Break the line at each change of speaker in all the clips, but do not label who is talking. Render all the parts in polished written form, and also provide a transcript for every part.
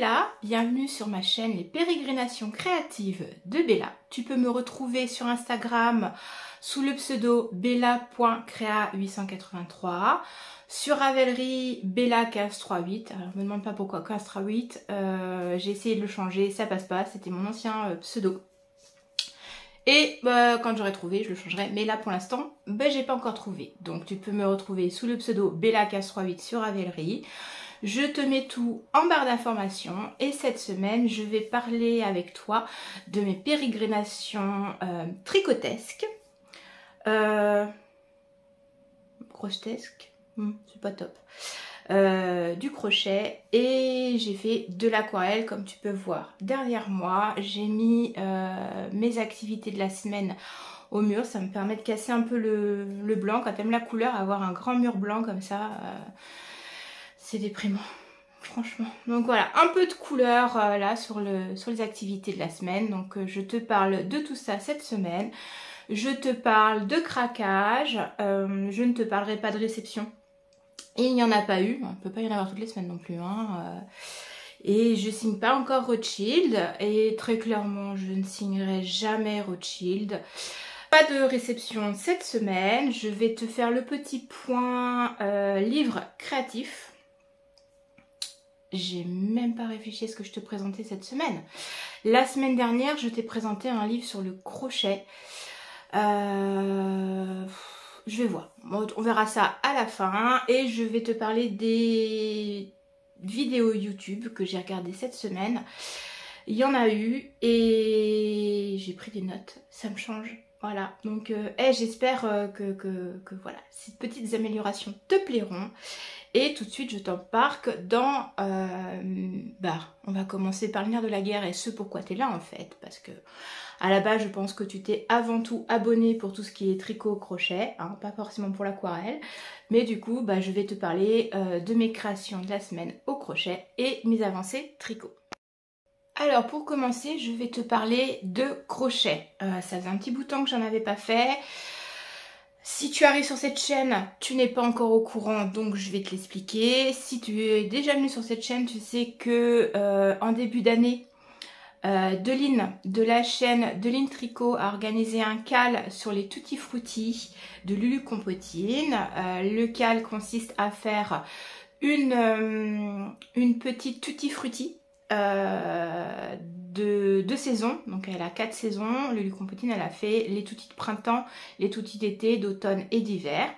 Bella, bienvenue sur ma chaîne Les Pérégrinations créatives de Bella. Tu peux me retrouver sur Instagram sous le pseudo bella.crea883, sur Ravelry bella1538. Alors me demande pas pourquoi 1538, j'ai essayé de le changer, ça passe pas, c'était mon ancien pseudo. Et quand j'aurai trouvé, je le changerai. Mais là, pour l'instant, j'ai pas encore trouvé. Donc, tu peux me retrouver sous le pseudo bella1538 sur Ravelry. Je te mets tout en barre d'informations. Et cette semaine, je vais parler avec toi de mes pérégrinations tricotesques. Crochetesques, c'est pas top. Du crochet, et j'ai fait de l'aquarelle comme tu peux voir derrière moi. J'ai mis mes activités de la semaine au mur, ça me permet de casser un peu le blanc. Quand t'aimes la couleur, avoir un grand mur blanc comme ça, c'est déprimant franchement. Donc voilà, un peu de couleur là sur les activités de la semaine. Donc je te parle de tout ça cette semaine. Je te parle de craquage, je ne te parlerai pas de réception. Et il n'y en a pas eu, on ne peut pas y en avoir toutes les semaines non plus. Et je signe pas encore Rothschild. Et très clairement, je ne signerai jamais Rothschild. Pas de réception cette semaine. Je vais te faire le petit point livre créatif. J'ai même pas réfléchi à ce que je te présentais cette semaine. La semaine dernière, je t'ai présenté un livre sur le crochet. Je vais voir, on verra ça à la fin. Et je vais te parler des vidéos YouTube que j'ai regardées cette semaine. Il y en a eu et j'ai pris des notes, ça me change. Voilà, donc j'espère que voilà, ces petites améliorations te plairont. Et tout de suite je t'embarque dans... on va commencer par le nerf de la guerre et ce pourquoi tu es là en fait. Parce que à la base je pense que tu t'es avant tout abonné pour tout ce qui est tricot, crochet, hein, pas forcément pour l'aquarelle. Mais du coup je vais te parler de mes créations de la semaine au crochet et mes avancées tricot. Alors pour commencer, je vais te parler de crochet. Ça faisait un petit bout de temps que j'en avais pas fait. Si tu arrives sur cette chaîne, tu n'es pas encore au courant, donc je vais te l'expliquer. Si tu es déjà venu sur cette chaîne, tu sais que en début d'année, Deline de la chaîne Deline Tricot a organisé un cal sur les Tutti Frutti de Lulu Compotine. Le cal consiste à faire une petite Tutti Frutti de saison. Donc elle a 4 saisons. Lulu Compotine, elle a fait les tutti de printemps, les tutti d'été, d'automne et d'hiver.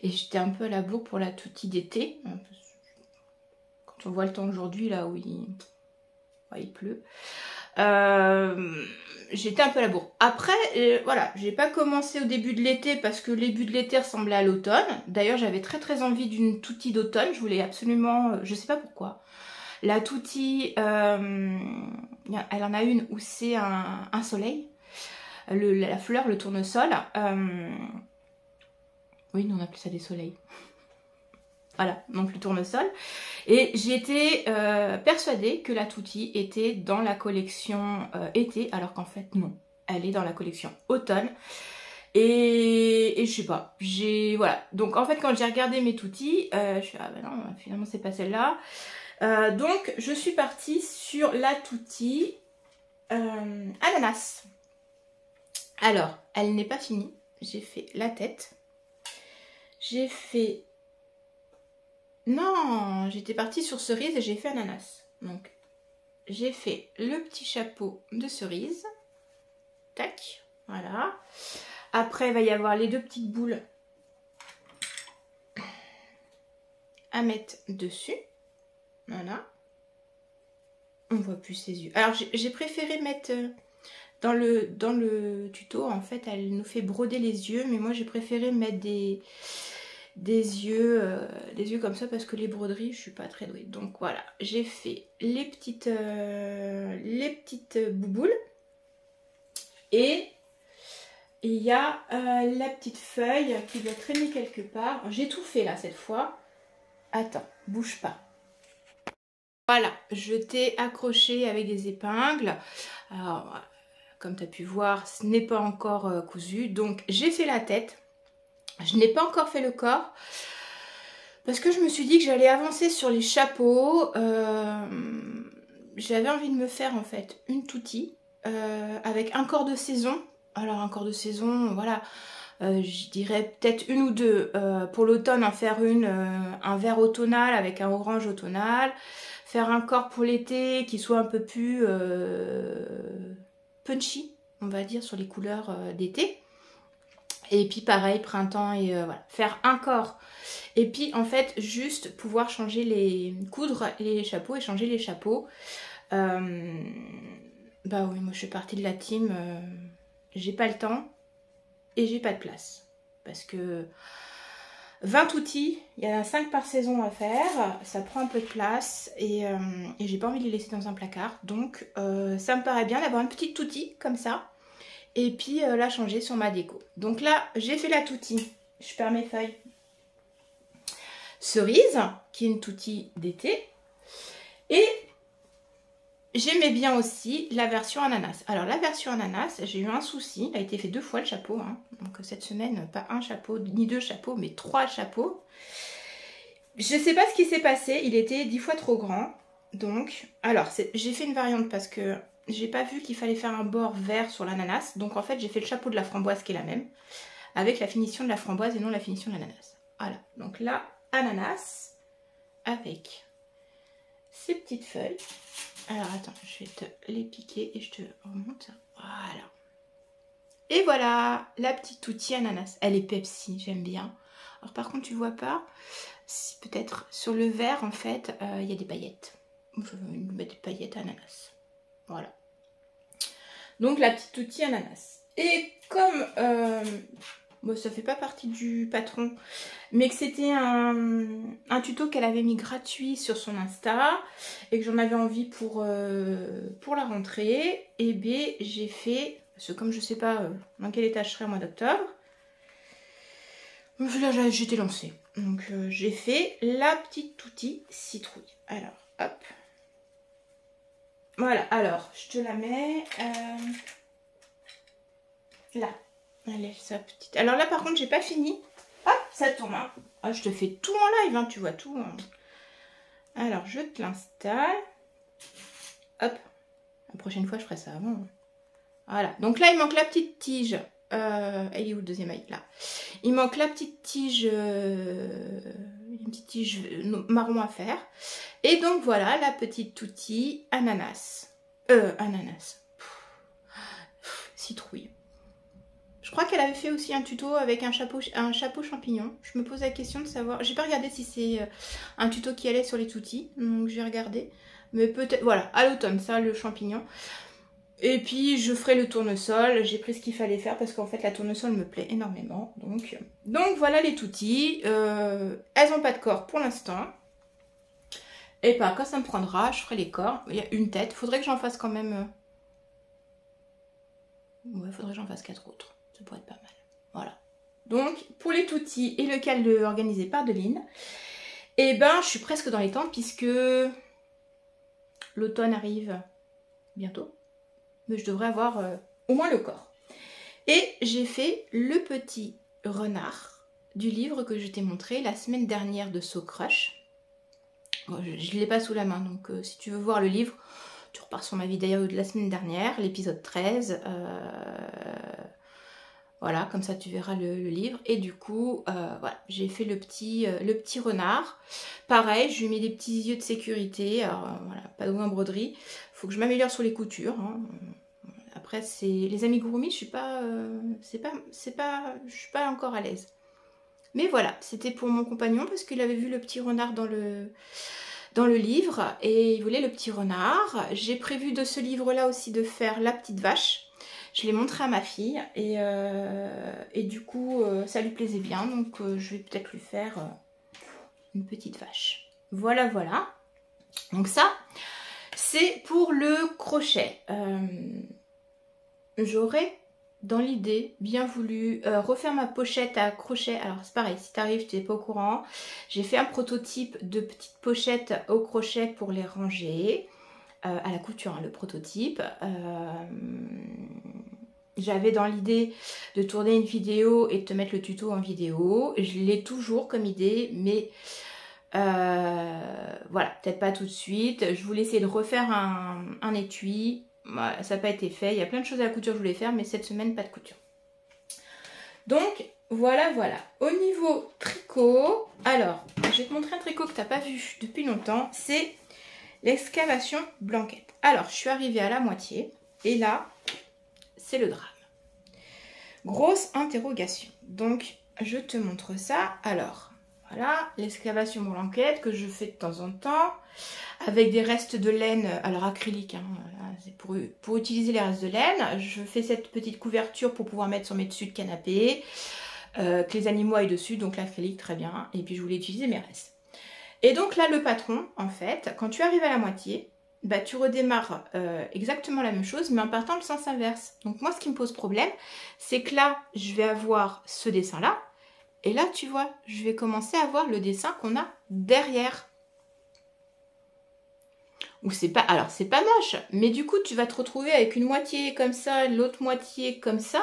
Et j'étais un peu à la bourre pour la tutti d'été. Quand on voit le temps aujourd'hui là où il pleut. J'étais un peu à la bourre. Après, voilà, j'ai pas commencé au début de l'été parce que le début de l'été ressemblait à l'automne. D'ailleurs, j'avais très envie d'une tutti d'automne. Je voulais absolument, je sais pas pourquoi. La tutti, elle en a une où c'est un soleil. La fleur, le tournesol. Oui, nous on appelle ça des soleils. Voilà, donc le tournesol. Et j'étais persuadée que la tutti était dans la collection été, alors qu'en fait non. Elle est dans la collection automne. Et je sais pas, voilà. Donc en fait quand j'ai regardé mes tutti, je suis ah ben non, finalement c'est pas celle-là. Donc je suis partie sur la tutti ananas. Alors, elle n'est pas finie. J'ai fait la tête. J'ai fait... Non, j'étais partie sur cerise et j'ai fait ananas. Donc, j'ai fait le petit chapeau de cerise. Tac, voilà. Après, il va y avoir les deux petites boules à mettre dessus. Voilà. On voit plus ses yeux. Alors j'ai préféré mettre dans le tuto, en fait elle nous fait broder les yeux, mais moi j'ai préféré mettre des yeux comme ça parce que les broderies je suis pas très douée. Donc voilà, j'ai fait les petites bouboules et il y a la petite feuille qui doit traîner quelque part. J'ai tout fait là cette fois. Attends, bouge pas. Voilà, je t'ai accroché avec des épingles. Alors, comme tu as pu voir, ce n'est pas encore cousu. Donc, j'ai fait la tête. Je n'ai pas encore fait le corps. Parce que je me suis dit que j'allais avancer sur les chapeaux. J'avais envie de me faire en fait une toutie avec un corps de saison. Alors un corps de saison, voilà, je dirais peut-être une ou deux. Pour l'automne, en faire un vert automnal avec un orange automnal. Faire un corps pour l'été qui soit un peu plus punchy, on va dire, sur les couleurs d'été. Et puis pareil, printemps, et voilà, faire un corps. Et puis en fait, juste pouvoir coudre les chapeaux et changer les chapeaux. Bah oui, moi je suis partie de la team, j'ai pas le temps et j'ai pas de place. Parce que 20 outils, il y en a 5 par saison à faire, ça prend un peu de place et j'ai pas envie de les laisser dans un placard. Donc ça me paraît bien d'avoir une petite outil comme ça. Et puis la changer sur ma déco. Donc là, j'ai fait la toutie. Je perds mes feuilles. Cerise, qui est une toutie d'été. Et j'aimais bien aussi la version ananas. Alors la version ananas, j'ai eu un souci. Il a été fait 2 fois le chapeau. Hein. Donc cette semaine, pas un chapeau, ni 2 chapeaux, mais 3 chapeaux. Je sais pas ce qui s'est passé. Il était 10 fois trop grand. Donc, alors, j'ai fait une variante parce que j'ai pas vu qu'il fallait faire un bord vert sur l'ananas. Donc en fait, j'ai fait le chapeau de la framboise qui est la même. Avec la finition de la framboise et non la finition de l'ananas. Voilà. Donc là, ananas avec ces petites feuilles. Alors attends, je vais te les piquer et je te remonte. Voilà. Et voilà, la petite outil ananas. Elle est Pepsi, j'aime bien. Alors par contre, tu vois pas, peut-être sur le vert, en fait, il y a des paillettes. Je vais mettre des paillettes ananas. Voilà. Donc la petite outil ananas. Et comme bon, ça fait pas partie du patron, mais que c'était un tuto qu'elle avait mis gratuit sur son Insta et que j'en avais envie pour la rentrée, et bien j'ai fait, parce que comme je sais pas dans quel état je serai au mois d'octobre, là j'étais lancée. Donc j'ai fait la petite outil citrouille. Alors hop. Voilà, alors je te la mets là. Allez, sa petite. Alors là par contre j'ai pas fini. Hop, ça tourne. Hein. Ah, je te fais tout en live, hein, tu vois tout. Hein. Alors je te l'installe. Hop. La prochaine fois je ferai ça avant. Voilà. Donc là il manque la petite tige. Elle est où le deuxième œil? Là. Il manque la petite tige. Une petite tige marron à faire. Et donc voilà la petite outil ananas. Ananas. Citrouille. Je crois qu'elle avait fait aussi un tuto avec un chapeau champignon. Je me pose la question de savoir. J'ai pas regardé si c'est un tuto qui allait sur les toutis. Donc j'ai regardé. Mais peut-être. Voilà, à l'automne, ça, le champignon. Et puis je ferai le tournesol. J'ai pris ce qu'il fallait faire parce qu'en fait la tournesol me plaît énormément. Donc voilà les toutis. Elles n'ont pas de corps pour l'instant. Et pas quand ça me prendra, je ferai les corps. Il y a une tête. Faudrait que j'en fasse quand même. Ouais, faudrait que j'en fasse 4 autres. Ça pourrait être pas mal. Voilà. Donc, pour les toutis et le calde organisé par Deline, et ben, je suis presque dans les temps puisque l'automne arrive bientôt. Mais je devrais avoir au moins le corps. Et j'ai fait le petit renard du livre que je t'ai montré la semaine dernière de So Crush. Bon, je ne l'ai pas sous la main, donc si tu veux voir le livre, tu repars sur ma vidéo de la semaine dernière, l'épisode 13. Voilà, comme ça tu verras le livre. Et du coup, voilà, j'ai fait le petit renard. Pareil, je lui ai mis des petits yeux de sécurité. Alors voilà, pas de broderie. Faut que je m'améliore sur les coutures. Hein. Après, c'est les amigurumis, je suis pas, je suis pas encore à l'aise. Mais voilà, c'était pour mon compagnon parce qu'il avait vu le petit renard dans le livre et il voulait le petit renard. J'ai prévu de ce livre-là aussi de faire la petite vache. Je l'ai montré à ma fille et du coup ça lui plaisait bien, donc je vais peut-être lui faire une petite vache. Voilà, voilà. Donc ça, c'est pour le crochet. J'aurais dans l'idée bien voulu refaire ma pochette à crochet. Alors c'est pareil, si t'arrives, tu n'es pas au courant. J'ai fait un prototype de petites pochettes au crochet pour les ranger. À la couture, hein, le prototype. J'avais dans l'idée de tourner une vidéo et de te mettre le tuto en vidéo. Je l'ai toujours comme idée, mais Voilà, peut-être pas tout de suite. Je voulais essayer de refaire un étui. Voilà, ça n'a pas été fait. Il y a plein de choses à la couture que je voulais faire, mais cette semaine, pas de couture. Donc, voilà, voilà. Au niveau tricot, alors, je vais te montrer un tricot que tu n'as pas vu depuis longtemps. C'est l'excavation blanquette. Alors, je suis arrivée à la moitié. Et là, c'est le drame. Grosse interrogation. Donc, je te montre ça. Alors, voilà, l'excavation blanquette que je fais de temps en temps. Avec des restes de laine, alors acrylique, hein, voilà, c'est pour utiliser les restes de laine. Je fais cette petite couverture pour pouvoir mettre sur mes dessus de canapé. Que les animaux aillent dessus, donc l'acrylique, très bien. Et puis, je voulais utiliser mes restes. Et donc là, le patron, en fait, quand tu arrives à la moitié, bah, tu redémarres exactement la même chose, mais en partant le sens inverse. Donc moi, ce qui me pose problème, c'est que là, je vais avoir ce dessin-là, et là, tu vois, je vais commencer à voir le dessin qu'on a derrière. Ou c'est pas, alors c'est pas moche, mais du coup, tu vas te retrouver avec une moitié comme ça, l'autre moitié comme ça.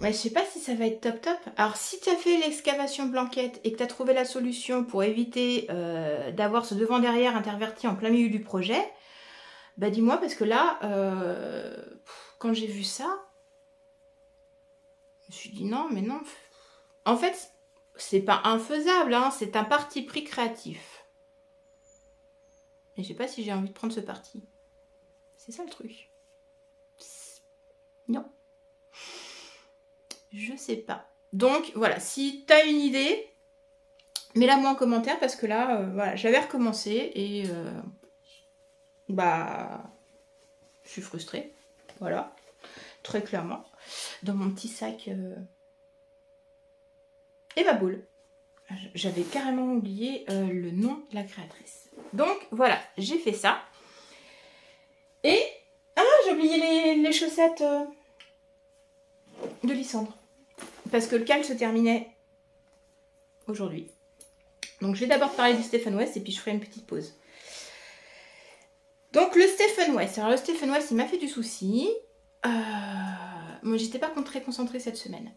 Ouais, je sais pas si ça va être top top. Alors si tu as fait l'excavation blanquette et que tu as trouvé la solution pour éviter d'avoir ce devant-derrière interverti en plein milieu du projet, bah dis-moi parce que là, quand j'ai vu ça, je me suis dit non, mais non. En fait, c'est pas infaisable, hein, c'est un parti pris créatif. Et je sais pas si j'ai envie de prendre ce parti. C'est ça le truc. Non. Je sais pas. Donc voilà, si tu as une idée, mets-la moi en commentaire parce que là, voilà, j'avais recommencé et bah, je suis frustrée. Voilà, très clairement. Dans mon petit sac et ma boule. J'avais carrément oublié le nom de la créatrice. Donc voilà, j'ai fait ça. Et, ah, j'ai oublié les chaussettes de Lysandre. Parce que le cal se terminait aujourd'hui. Donc je vais d'abord parler du Stephen West et puis je ferai une petite pause. Donc le Stephen West. Alors le Stephen West, il m'a fait du souci. Moi j'étais pas très concentrée cette semaine.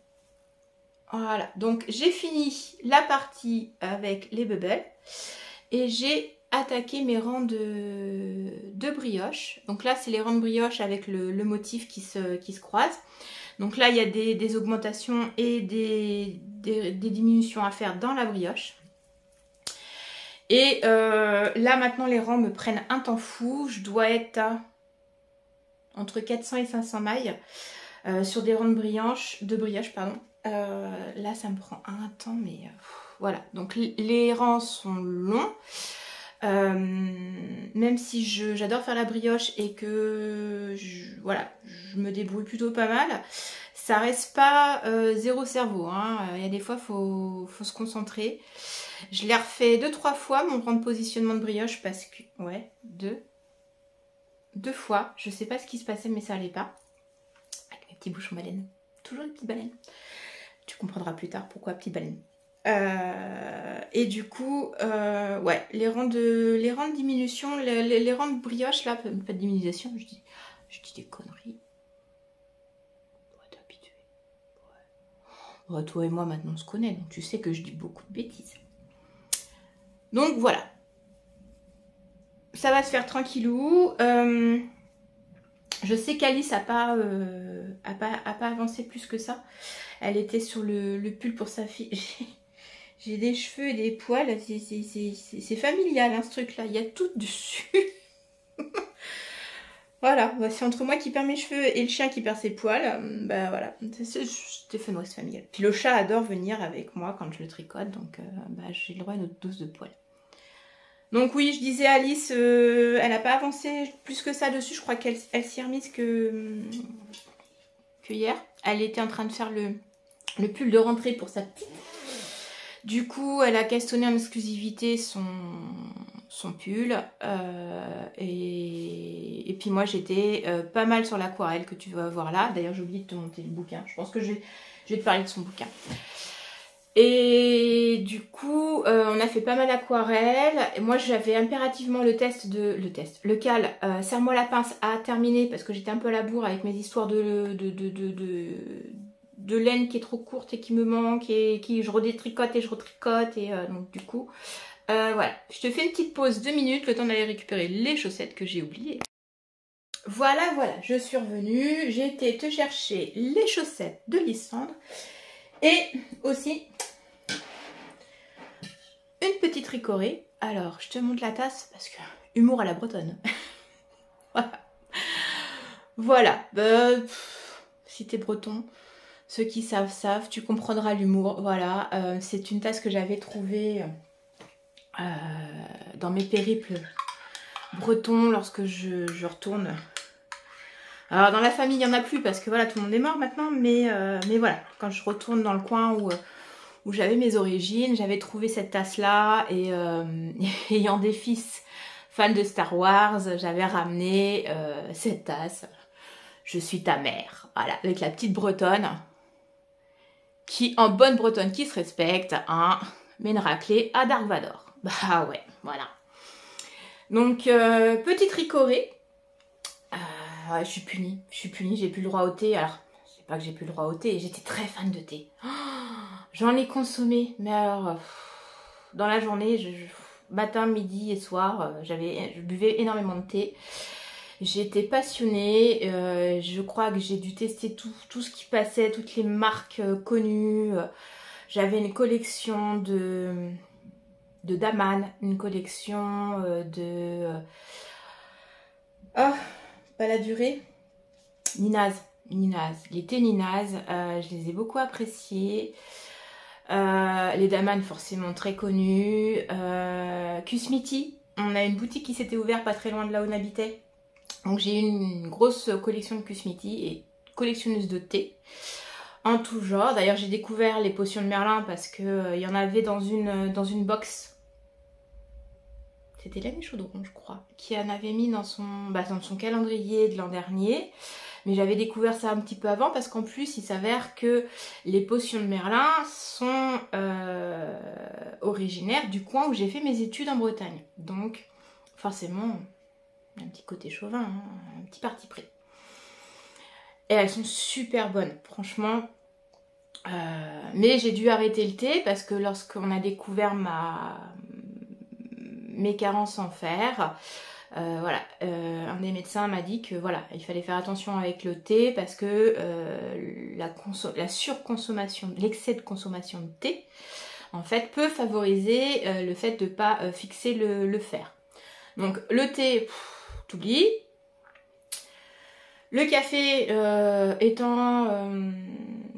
Voilà, donc j'ai fini la partie avec les bubbles. Et j'ai attaqué mes rangs de brioche. Donc là c'est les rangs de brioche avec le motif qui se croisent. Donc là, il y a des augmentations et des diminutions à faire dans la brioche. Et là, maintenant, les rangs me prennent un temps fou. Je dois être à entre 400 et 500 mailles sur des rangs de brioche. Là, ça me prend un temps, mais voilà. Donc, les rangs sont longs. Même si j'adore faire la brioche et que voilà, je me débrouille plutôt pas mal, ça reste pas zéro cerveau, hein. Il y a des fois faut se concentrer. Je l'ai refait 2-3 fois mon rang de positionnement de brioche parce que ouais, deux fois, je sais pas ce qui se passait mais ça allait pas avec mes petits bouchons baleines, toujours des petites baleines, tu comprendras plus tard pourquoi petites baleines. Et du coup, ouais, les rangs de diminution, les rangs de brioche là, pas de diminution, je dis des conneries. Ouais, t'es habitué. Ouais. Ouais, toi et moi maintenant on se connaît, donc tu sais que je dis beaucoup de bêtises. Donc voilà. Ça va se faire tranquillou. Je sais qu'Alice a pas avancé plus que ça. Elle était sur le pull pour sa fille. J'ai des cheveux et des poils, c'est familial hein, ce truc là, il y a tout dessus. Voilà, c'est entre moi qui perds mes cheveux et le chien qui perd ses poils, bah voilà, c'est Stephen West familial. Puis le chat adore venir avec moi quand je le tricote, donc bah, j'ai le droit à une autre dose de poils. Donc oui, je disais Alice, elle n'a pas avancé plus que ça dessus, je crois qu'elle s'y est remise que hier. Elle était en train de faire le pull de rentrée pour sa petite. Du coup, elle a castonné en exclusivité son pull. Et puis moi, j'étais pas mal sur l'aquarelle que tu vas voir là. D'ailleurs, j'ai oublié de te monter le bouquin. Je pense que je vais te parler de son bouquin. Et du coup, on a fait pas mal d'aquarelle. Moi, j'avais impérativement le cal Serre-moi la pince à terminer parce que j'étais un peu à la bourre avec mes histoires de de laine qui est trop courte et qui me manque et qui je redétricote et je retricote et donc du coup voilà, je te fais une petite pause 2 minutes le temps d'aller récupérer les chaussettes que j'ai oubliées. Voilà, je suis revenue, j'ai été te chercher les chaussettes de Lysandre et aussi une petite ricorée. Alors je te montre la tasse parce que humour à la bretonne. Voilà, si t'es breton, ceux qui savent, tu comprendras l'humour. Voilà, c'est une tasse que j'avais trouvée dans mes périples bretons lorsque je retourne. Alors dans la famille il n'y en a plus parce que voilà, tout le monde est mort maintenant, mais voilà, quand je retourne dans le coin où j'avais mes origines, j'avais trouvé cette tasse là et ayant des fils fans de Star Wars, j'avais ramené cette tasse. Je suis ta mère, voilà, avec la petite bretonne qui, en bonne bretonne qui se respecte, hein, met une raclée à Dark Vador. Bah ouais, voilà. Donc, petite ricorée. Ouais, je suis punie, j'ai plus le droit au thé. Alors, c'est pas que j'ai plus le droit au thé, j'étais très fan de thé. Oh, j'en ai consommé, mais alors, dans la journée, matin, midi et soir, je buvais énormément de thé. J'étais passionnée, je crois que j'ai dû tester tout ce qui passait, toutes les marques connues. J'avais une collection de Daman, une collection oh, pas la durée. Ninaz. Les thés Ninaz, je les ai beaucoup appréciés. Les Daman forcément très connus. Kusmiti, on a une boutique qui s'était ouverte pas très loin de là où on habitait. Donc j'ai eu une grosse collection de Kusmiti et collectionneuse de thé en tout genre. D'ailleurs j'ai découvert les potions de Merlin parce que il y en avait dans une box. C'était l'année Chaudron je crois, qui en avait mis dans son calendrier de l'an dernier. Mais j'avais découvert ça un petit peu avant parce qu'en plus il s'avère que les potions de Merlin sont originaires du coin où j'ai fait mes études en Bretagne. Donc forcément un petit côté chauvin, hein, un petit parti pris. Et elles sont super bonnes, franchement. Mais j'ai dû arrêter le thé parce que lorsqu'on a découvert mes carences en fer, voilà, un des médecins m'a dit que voilà, il fallait faire attention avec le thé parce que la surconsommation, l'excès de consommation de thé, en fait, peut favoriser le fait de ne pas fixer le fer. Donc le thé, t'oublies. Le café étant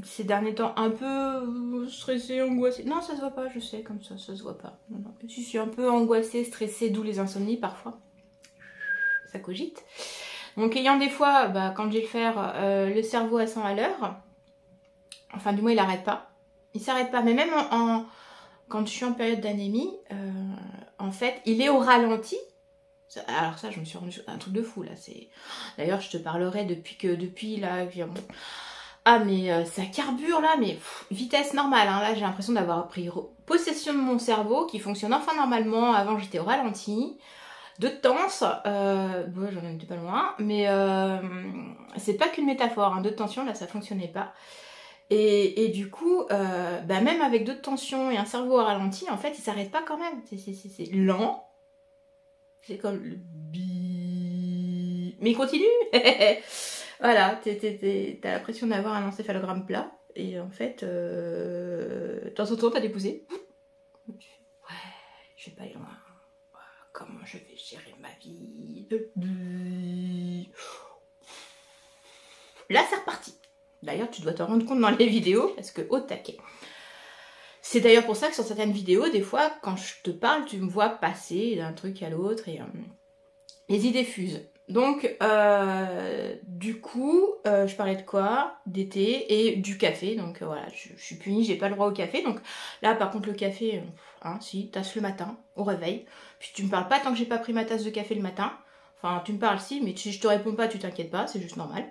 ces derniers temps un peu stressé, angoissé. Non, ça se voit pas, je sais, comme ça se voit pas. Non, non. Je suis un peu angoissée, stressée, d'où les insomnies parfois. Ça cogite. Donc ayant des fois, quand j'ai le fer, le cerveau à 100 à l'heure, enfin du moins il n'arrête pas. Il s'arrête pas, mais même quand je suis en période d'anémie, en fait, il est au ralenti. Alors ça, je me suis rendu un truc de fou là. D'ailleurs, je te parlerai depuis là. Ah mais ça carbure là, mais vitesse normale. Hein. Là, j'ai l'impression d'avoir pris possession de mon cerveau qui fonctionne enfin normalement. Avant, j'étais au ralenti. De temps, bon, j'en étais pas loin, mais c'est pas qu'une métaphore. Hein. De tension, là, ça fonctionnait pas. Et du coup, même avec d'autres tensions et un cerveau au ralenti, en fait, il s'arrête pas quand même. C'est lent. C'est comme le bi. Mais il continue. Voilà, t'as l'impression d'avoir un encéphalogramme plat. Et en fait, de temps en temps, t'as des poussées. Ouais, je vais pas aller loin. Comment je vais gérer ma vie. Là, c'est reparti. D'ailleurs, tu dois te rendre compte dans les vidéos, parce que au taquet. C'est d'ailleurs pour ça que sur certaines vidéos, des fois, quand je te parle, tu me vois passer d'un truc à l'autre et les idées fusent. Donc, du coup, je parlais de quoi? D'été et du café. Donc voilà, je suis punie, j'ai pas le droit au café. Donc là, par contre, le café, si, tasse le matin, au réveil. Puis tu me parles pas tant que j'ai pas pris ma tasse de café le matin. Enfin, tu me parles si, mais si je te réponds pas, tu t'inquiètes pas, c'est juste normal.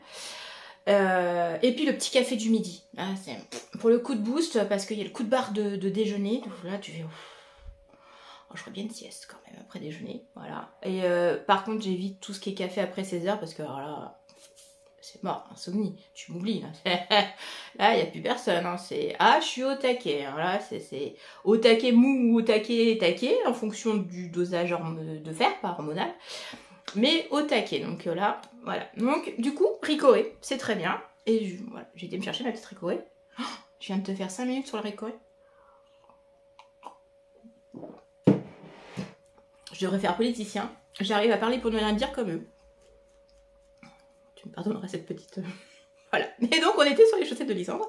Et puis le petit café du midi, ah, c'est pour le coup de boost parce qu'il y a le coup de barre de déjeuner. Là tu fais je ferais bien une sieste quand même après déjeuner, voilà. Et par contre j'évite tout ce qui est café après 16h parce que alors là c'est mort, insomnie, tu m'oublies. Là, il n'y a plus personne. Hein. C'est ah, je suis au taquet. Hein. Là, c'est au taquet mou ou au taquet en fonction du dosage de fer, pas hormonal. Mais au taquet. Donc là, voilà. Donc, du coup, Ricoré, c'est très bien. Et voilà, j'ai été me chercher ma petite Ricoré. Oh, je viens de te faire 5 minutes sur le Ricoré. Je devrais faire politicien. J'arrive à parler pour ne rien dire comme eux. Tu me pardonneras cette petite... Voilà. Et donc, on était sur les chaussettes de Lysandre,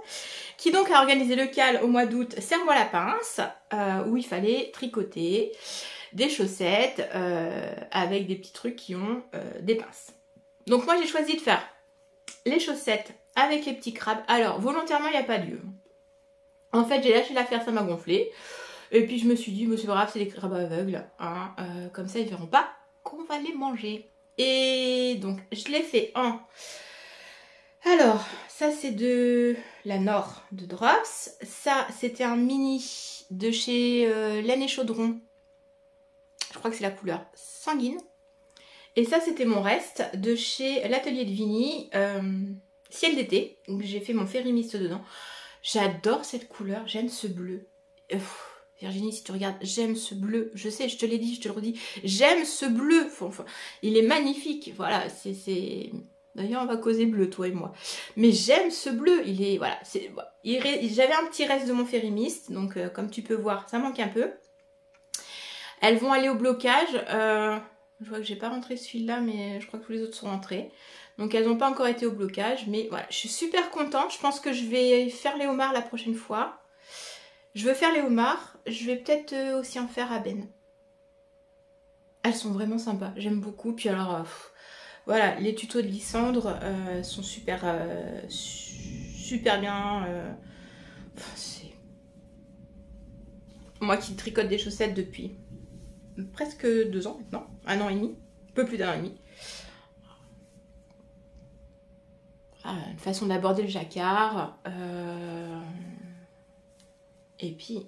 qui donc a organisé le cal au mois d'août, serre-moi la pince, où il fallait tricoter des chaussettes avec des petits trucs qui ont des pinces. Donc moi, j'ai choisi de faire les chaussettes avec les petits crabes. Alors, volontairement, il n'y a pas d'yeux. En fait, j'ai lâché l'affaire, ça m'a gonflé. Et puis, je me suis dit, c'est pas grave, c'est des crabes aveugles. Hein, comme ça, ils verront pas qu'on va les manger. Et donc, je l'ai fait en... Alors, ça, c'est de la Nord de Drops. Ça, c'était un mini de chez Laine et Chaudron. Je crois que c'est la couleur sanguine. Et ça, c'était mon reste de chez l'Atelier de Vigny, Ciel d'été. J'ai fait mon férimiste dedans. J'adore cette couleur, j'aime ce bleu. Virginie, si tu regardes, j'aime ce bleu. Je sais, je te l'ai dit, je te le redis. J'aime ce bleu. Enfin, il est magnifique. Voilà, c'est... D'ailleurs, on va causer bleu, toi et moi. Mais j'aime ce bleu. Il est... Voilà. J'avais un petit reste de mon férimiste. Donc, comme tu peux voir, ça manque un peu. Elles vont aller au blocage. Je vois que j'ai pas rentré celui-là, mais je crois que tous les autres sont rentrés. Donc, elles n'ont pas encore été au blocage. Mais voilà, je suis super contente. Je pense que je vais faire les homards la prochaine fois. Je veux faire les homards, je vais peut-être aussi en faire à Ben. Elles sont vraiment sympas, j'aime beaucoup. Puis alors, voilà, les tutos de Lysandre sont super, super bien. C'est moi qui tricote des chaussettes depuis presque 2 ans maintenant, 1 an et demi, un peu plus d'1 an et demi. Ah, une façon d'aborder le jacquard. Et puis,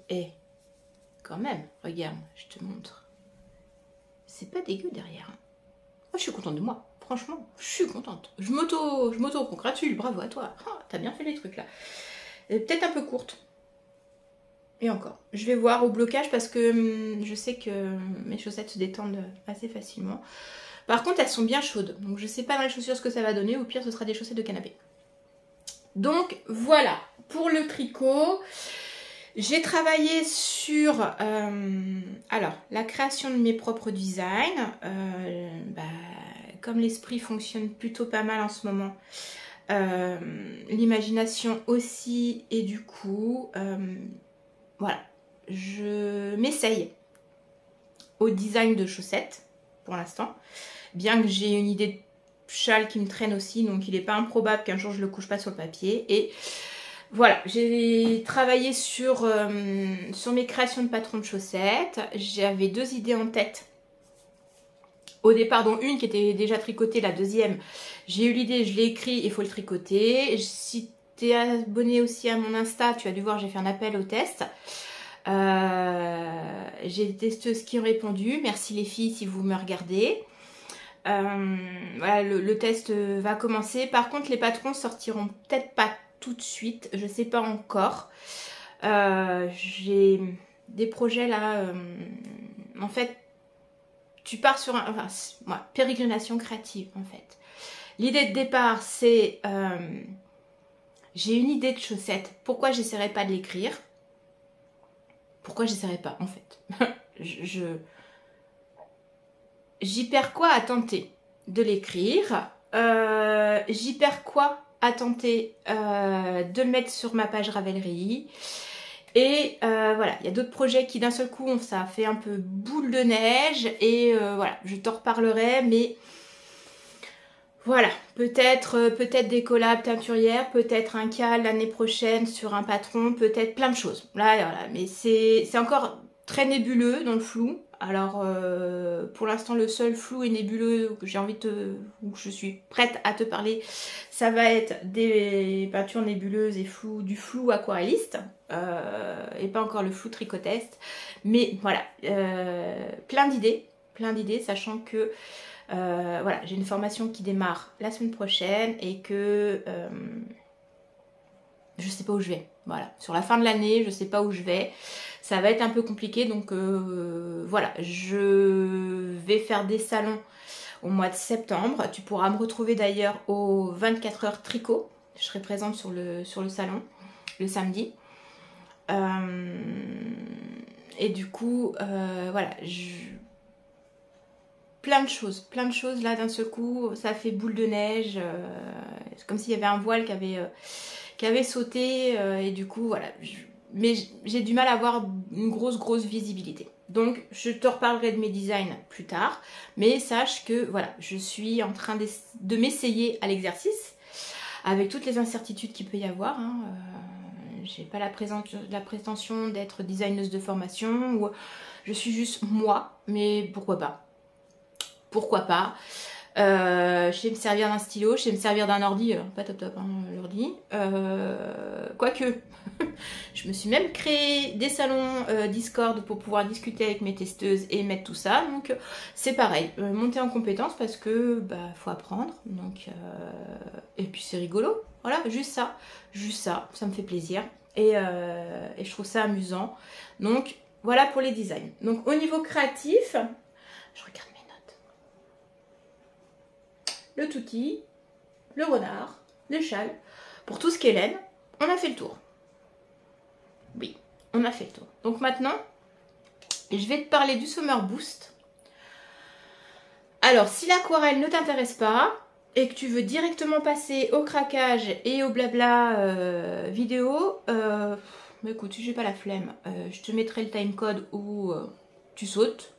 quand même, regarde, je te montre. C'est pas dégueu derrière. Moi, je suis contente de moi. Franchement, je suis contente. Je m'auto-congratule. Bravo à toi. Oh, t'as bien fait les trucs là. Peut-être un peu courte. Et encore. Je vais voir au blocage parce que je sais que mes chaussettes se détendent assez facilement. Par contre, elles sont bien chaudes. Donc, je sais pas dans les chaussures ce que ça va donner. Au pire, ce sera des chaussettes de canapé. Donc, voilà. Pour le tricot... J'ai travaillé sur alors, la création de mes propres designs. Comme l'esprit fonctionne plutôt pas mal en ce moment, l'imagination aussi, et du coup, voilà, je m'essaye au design de chaussettes pour l'instant. Bien que j'ai une idée de châle qui me traîne aussi, donc il n'est pas improbable qu'un jour je le couche pas sur le papier. Et voilà, j'ai travaillé sur mes créations de patrons de chaussettes. J'avais 2 idées en tête. Au départ, dont une qui était déjà tricotée, la deuxième, j'ai eu l'idée, je l'ai écrit, il faut le tricoter. Si tu es abonné aussi à mon Insta, tu as dû voir, j'ai fait un appel au test. J'ai des testeuses qui ont répondu. Merci les filles si vous me regardez. Voilà, le test va commencer. Par contre, les patrons sortiront peut-être pas tout de suite, je sais pas encore. J'ai des projets là, en fait, tu pars sur pérégrination créative en fait. L'idée de départ c'est, j'ai une idée de chaussette, pourquoi j'essaierai pas de l'écrire? Pourquoi j'essaierai pas en fait? J'y perds quoi à tenter de l'écrire? J'y perds quoi à tenter de le mettre sur ma page Ravelry. Et voilà, il y a d'autres projets qui d'un seul coup, ça fait un peu boule de neige. Et voilà, je t'en reparlerai. Mais voilà, peut-être des collabs teinturières, peut-être un cal l'année prochaine sur un patron, peut-être plein de choses. Là, voilà, mais c'est encore très nébuleux dans le flou. Alors, pour l'instant, le seul flou et nébuleux que j'ai envie où je suis prête à te parler, ça va être des peintures nébuleuses et du flou aquarelliste, et pas encore le flou tricoteste. Mais voilà, plein d'idées. plein d'idées, sachant que voilà, j'ai une formation qui démarre la semaine prochaine et que je sais pas où je vais. Voilà, sur la fin de l'année, je sais pas où je vais. Ça va être un peu compliqué, donc voilà, je vais faire des salons au mois de septembre. Tu pourras me retrouver d'ailleurs au 24 heures tricot. Je serai présente sur le salon le samedi. Et du coup, voilà, plein de choses là d'un seul coup, ça fait boule de neige. C'est comme s'il y avait un voile qui avait sauté, et du coup, voilà. Mais j'ai du mal à avoir une grosse visibilité. Donc, je te reparlerai de mes designs plus tard. Mais sache que, voilà, je suis en train de m'essayer à l'exercice, avec toutes les incertitudes qu'il peut y avoir. Hein. J'ai pas la prétention d'être designeuse de formation, ou je suis juste moi, mais pourquoi pas. Pourquoi pas. Je sais me servir d'un stylo, je sais me servir d'un ordi, pas top hein, l'ordi. Quoique, je me suis même créé des salons Discord pour pouvoir discuter avec mes testeuses et mettre tout ça. Donc c'est pareil, monter en compétence parce que bah faut apprendre. Donc et puis c'est rigolo. Voilà, juste ça, ça me fait plaisir et je trouve ça amusant. Donc voilà pour les designs. Donc au niveau créatif, je regarde mes notes. Le touti, le renard, le châle. Pour tout ce qui est laine, on a fait le tour. Oui, on a fait le tour. Donc maintenant, je vais te parler du Summer Boost. Alors, si l'aquarelle ne t'intéresse pas et que tu veux directement passer au craquage et au blabla vidéo, écoute, si j'ai pas la flemme, je te mettrai le timecode où tu sautes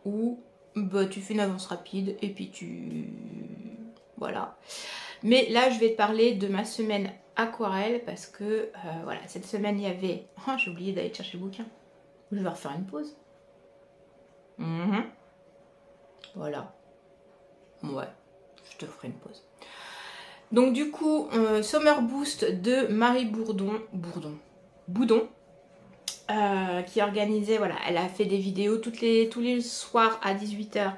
ou bah, tu fais une avance rapide et puis voilà. Mais là, je vais te parler de ma semaine aquarelle parce que, voilà, cette semaine, il y avait... Oh, j'ai oublié d'aller chercher le bouquin. Je vais refaire une pause. Voilà. Ouais, je te ferai une pause. Donc, du coup, Summer Boost de Marie Boudon, qui organisait, voilà, elle a fait des vidéos tous les soirs à 18 h.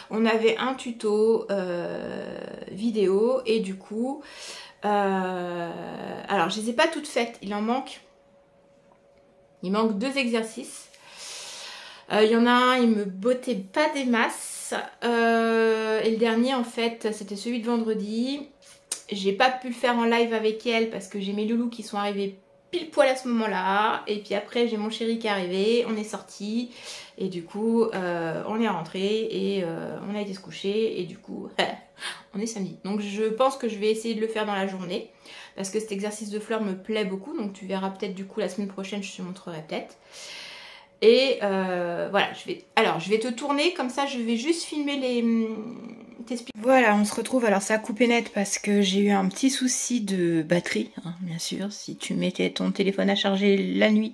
On avait un tuto vidéo et du coup, alors je les ai pas toutes faites, il manque 2 exercices. Il y en a un, il me bottait pas des masses, et le dernier en fait c'était celui de vendredi. J'ai pas pu le faire en live avec elle parce que j'ai mes loulous qui sont arrivés pile poil à ce moment-là, et puis après j'ai mon chéri qui est arrivé, on est sorti et du coup on est rentré et on a été se coucher et du coup on est samedi. Donc je pense que je vais essayer de le faire dans la journée parce que cet exercice de fleurs me plaît beaucoup, donc tu verras peut-être du coup la semaine prochaine, je te montrerai peut-être. Et voilà, je vais te tourner comme ça, je vais juste filmer les... Voilà, on se retrouve, alors ça a coupé net parce que j'ai eu un petit souci de batterie, hein, bien sûr. Si tu mettais ton téléphone à charger la nuit,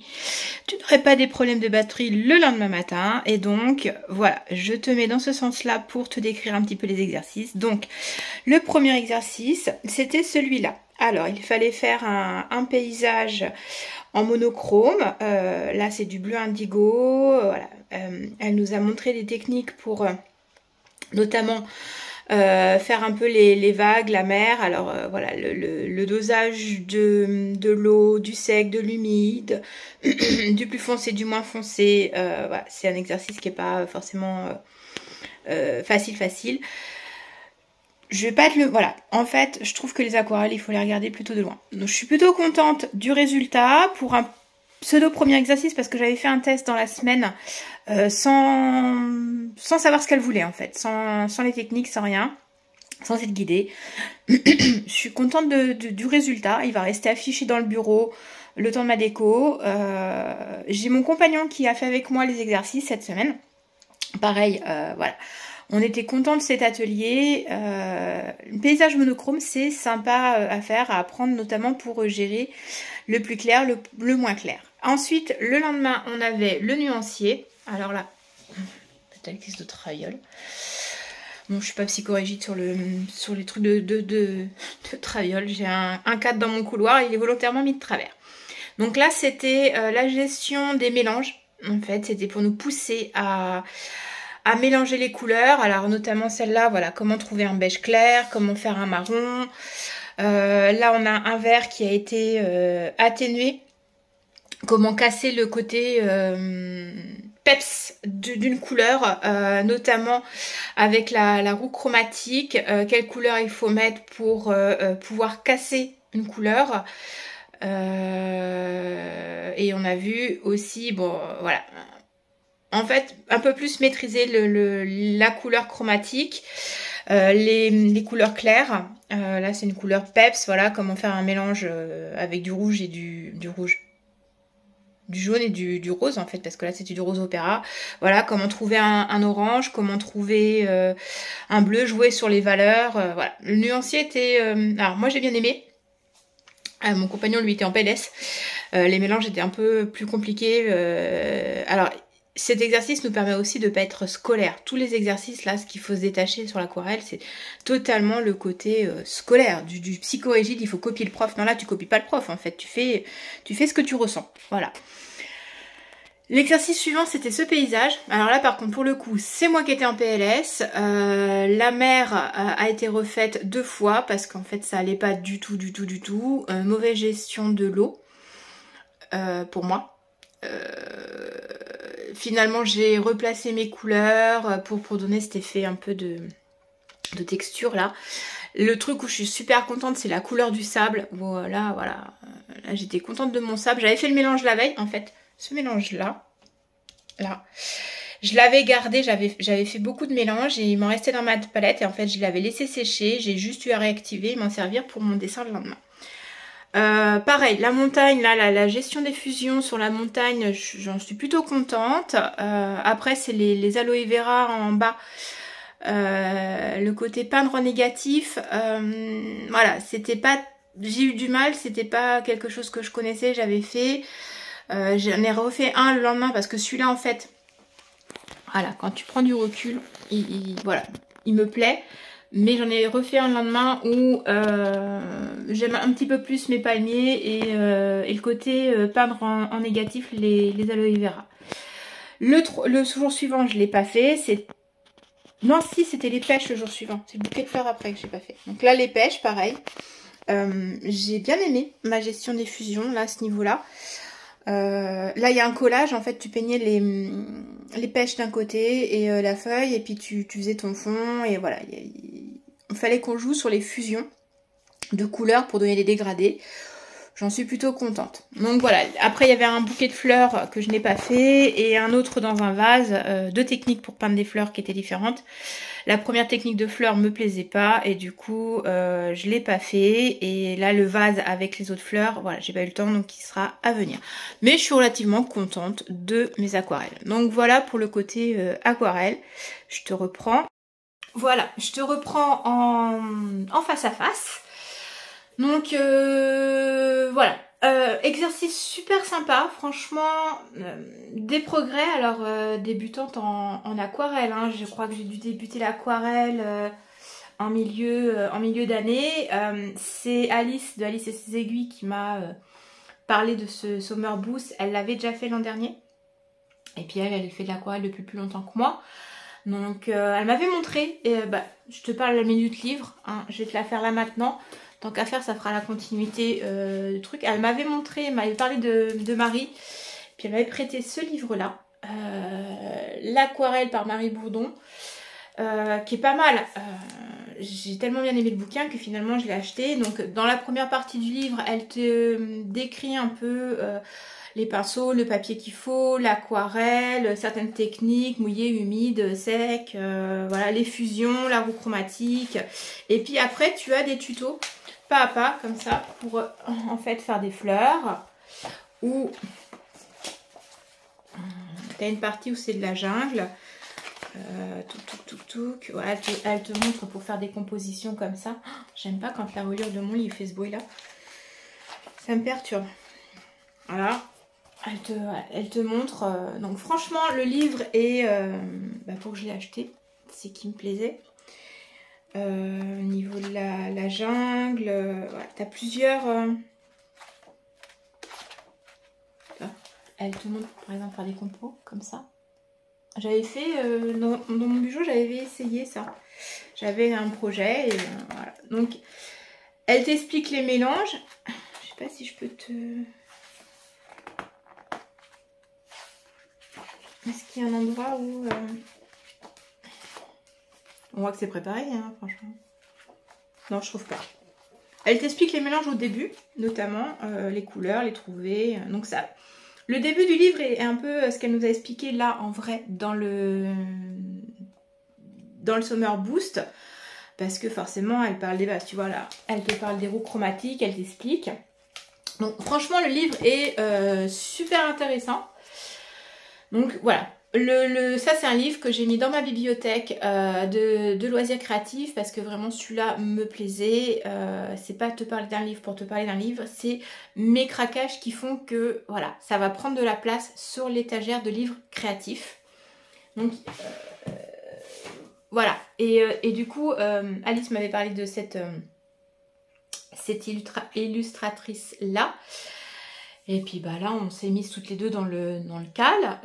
tu n'aurais pas des problèmes de batterie le lendemain matin. Et donc, voilà, je te mets dans ce sens-là pour te décrire un petit peu les exercices. Donc, le premier exercice, c'était celui-là. Alors, il fallait faire un paysage en monochrome. Là, c'est du bleu indigo. Voilà. Elle nous a montré des techniques pour notamment faire un peu les vagues, la mer. Alors voilà, le dosage de l'eau, du sec, de l'humide, du plus foncé, du moins foncé. Voilà, c'est un exercice qui n'est pas forcément facile. Je vais pas te le... Voilà, en fait, je trouve que les aquarelles, il faut les regarder plutôt de loin. Donc je suis plutôt contente du résultat pour un pseudo premier exercice parce que j'avais fait un test dans la semaine sans savoir ce qu'elle voulait en fait, sans les techniques, sans rien, sans être guidée. Je suis contente du résultat, il va rester affiché dans le bureau le temps de ma déco. J'ai mon compagnon qui a fait avec moi les exercices cette semaine. Pareil, voilà. On était contents de cet atelier. Le paysage monochrome, c'est sympa à faire, à apprendre, notamment pour gérer le plus clair, le moins clair. Ensuite, le lendemain, on avait le nuancier. Alors là, peut-être liste de traviole. Bon, je suis pas psychorigide sur les trucs de traviole. J'ai un cadre dans mon couloir, il est volontairement mis de travers. Donc là, c'était la gestion des mélanges. En fait, c'était pour nous pousser à mélanger les couleurs. Alors notamment celle-là, voilà, comment trouver un beige clair, comment faire un marron. Là, on a un vert qui a été atténué. Comment casser le côté peps d'une couleur, notamment avec la roue chromatique. Quelle couleur il faut mettre pour pouvoir casser une couleur. Et on a vu aussi, bon, voilà. En fait, un peu plus maîtriser la couleur chromatique, les couleurs claires. Là, c'est une couleur peps, voilà, comment faire un mélange avec du rouge et du rouge. Du jaune et du rose en fait, parce que là c'était du rose opéra. Voilà, comment trouver un orange, comment trouver un bleu, jouer sur les valeurs. Voilà, le nuancier était... alors moi j'ai bien aimé. Mon compagnon lui était en PLS. Les mélanges étaient un peu plus compliqués. Alors cet exercice nous permet aussi de ne pas être scolaire. Tous les exercices là, ce qu'il faut se détacher sur l'aquarelle, c'est totalement le côté scolaire, du psychorigide, il faut copier le prof. Non là tu copies pas le prof en fait, tu fais ce que tu ressens. Voilà. L'exercice suivant c'était ce paysage. Alors là par contre pour le coup c'est moi qui étais en PLS. La mer a été refaite 2 fois parce qu'en fait ça allait pas du tout. Mauvaise gestion de l'eau pour moi. Finalement j'ai replacé mes couleurs pour donner cet effet un peu de texture là. Le truc où je suis super contente c'est la couleur du sable. Voilà. Là j'étais contente de mon sable. J'avais fait le mélange la veille en fait. Ce mélange là, je l'avais gardé, j'avais fait beaucoup de mélanges et il m'en restait dans ma palette et en fait je l'avais laissé sécher, j'ai juste eu à réactiver et m'en servir pour mon dessin le lendemain. Pareil, la montagne, là, la gestion des fusions sur la montagne, j'en suis plutôt contente. Après c'est les aloe vera en bas. Le côté peindre en négatif, voilà, c'était pas, j'ai eu du mal, c'était pas quelque chose que je connaissais, j'avais fait. J'en ai refait un le lendemain parce que celui-là en fait, voilà, quand tu prends du recul, voilà, il me plaît. Mais j'en ai refait un le lendemain où j'aime un petit peu plus mes palmiers et le côté peindre en négatif les aloe vera. Le jour suivant je l'ai pas fait, non si c'était les pêches le jour suivant, c'est le bouquet de fleurs après que j'ai pas fait. Donc là les pêches pareil, j'ai bien aimé ma gestion des fusions là à ce niveau là. Là il y a un collage en fait, tu peignais les pêches d'un côté et la feuille et puis tu faisais ton fond et voilà, il fallait qu'on joue sur les fusions de couleurs pour donner des dégradés. J'en suis plutôt contente. Donc voilà, après il y avait un bouquet de fleurs que je n'ai pas fait et un autre dans un vase, 2 techniques pour peindre des fleurs qui étaient différentes. La première technique de fleurs me plaisait pas et du coup je l'ai pas fait. Et là le vase avec les autres fleurs, voilà, j'ai pas eu le temps donc il sera à venir. Mais je suis relativement contente de mes aquarelles. Donc voilà pour le côté aquarelle. Je te reprends. Voilà, je te reprends en face à face. Donc voilà, exercice super sympa, franchement, des progrès. Alors débutante en aquarelle, hein, je crois que j'ai dû débuter l'aquarelle en milieu d'année. C'est Alice de Alice et ses aiguilles qui m'a parlé de ce Summer Boost. Elle l'avait déjà fait l'an dernier. Et puis elle fait de l'aquarelle depuis plus longtemps que moi. Donc elle m'avait montré, et je te parle de la minute livre, hein, je vais te la faire là maintenant. Tant qu'à faire, ça fera la continuité du truc. Elle m'avait montré, elle m'avait parlé de Marie. Puis elle m'avait prêté ce livre-là. L'aquarelle par Marie Bourdon. Qui est pas mal. J'ai tellement bien aimé le bouquin que finalement je l'ai acheté. Donc dans la première partie du livre, elle te décrit un peu les pinceaux, le papier qu'il faut, l'aquarelle, certaines techniques, mouillé, humide, sec, voilà, les fusions, la roue chromatique. Et puis après tu as des tutos pas à pas comme ça pour en fait faire des fleurs. Ou tu as une partie où c'est de la jungle. Voilà, elle te montre pour faire des compositions comme ça. J'aime pas quand la reliure de mon lit fait ce bruit là, ça me perturbe. Voilà, elle te montre. Donc franchement le livre est pour que je l'ai acheté, c'est qui me plaisait. Au niveau de la jungle, voilà, t'as plusieurs Elle te montre par exemple faire des compos comme ça. J'avais fait, dans mon bijou, j'avais essayé ça. J'avais un projet et voilà. Donc, elle t'explique les mélanges. Je sais pas si je peux te... Est-ce qu'il y a un endroit où... On voit que c'est préparé, hein, franchement. Non, je trouve pas. Elle t'explique les mélanges au début, notamment les couleurs, les trouver. Donc ça... Le début du livre est un peu ce qu'elle nous a expliqué là, en vrai, dans le Summer Boost. Parce que forcément, elle parle des bases, tu vois là. Elle te parle des roues chromatiques, elle t'explique. Donc franchement, le livre est super intéressant. Donc voilà. Ça c'est un livre que j'ai mis dans ma bibliothèque de loisirs créatifs parce que vraiment celui-là me plaisait. C'est pas te parler d'un livre pour te parler d'un livre, c'est mes craquages qui font que voilà, ça va prendre de la place sur l'étagère de livres créatifs. Donc voilà. Et du coup, Alice m'avait parlé de cette illustratrice là. Et puis bah là on s'est mises toutes les deux dans le cal,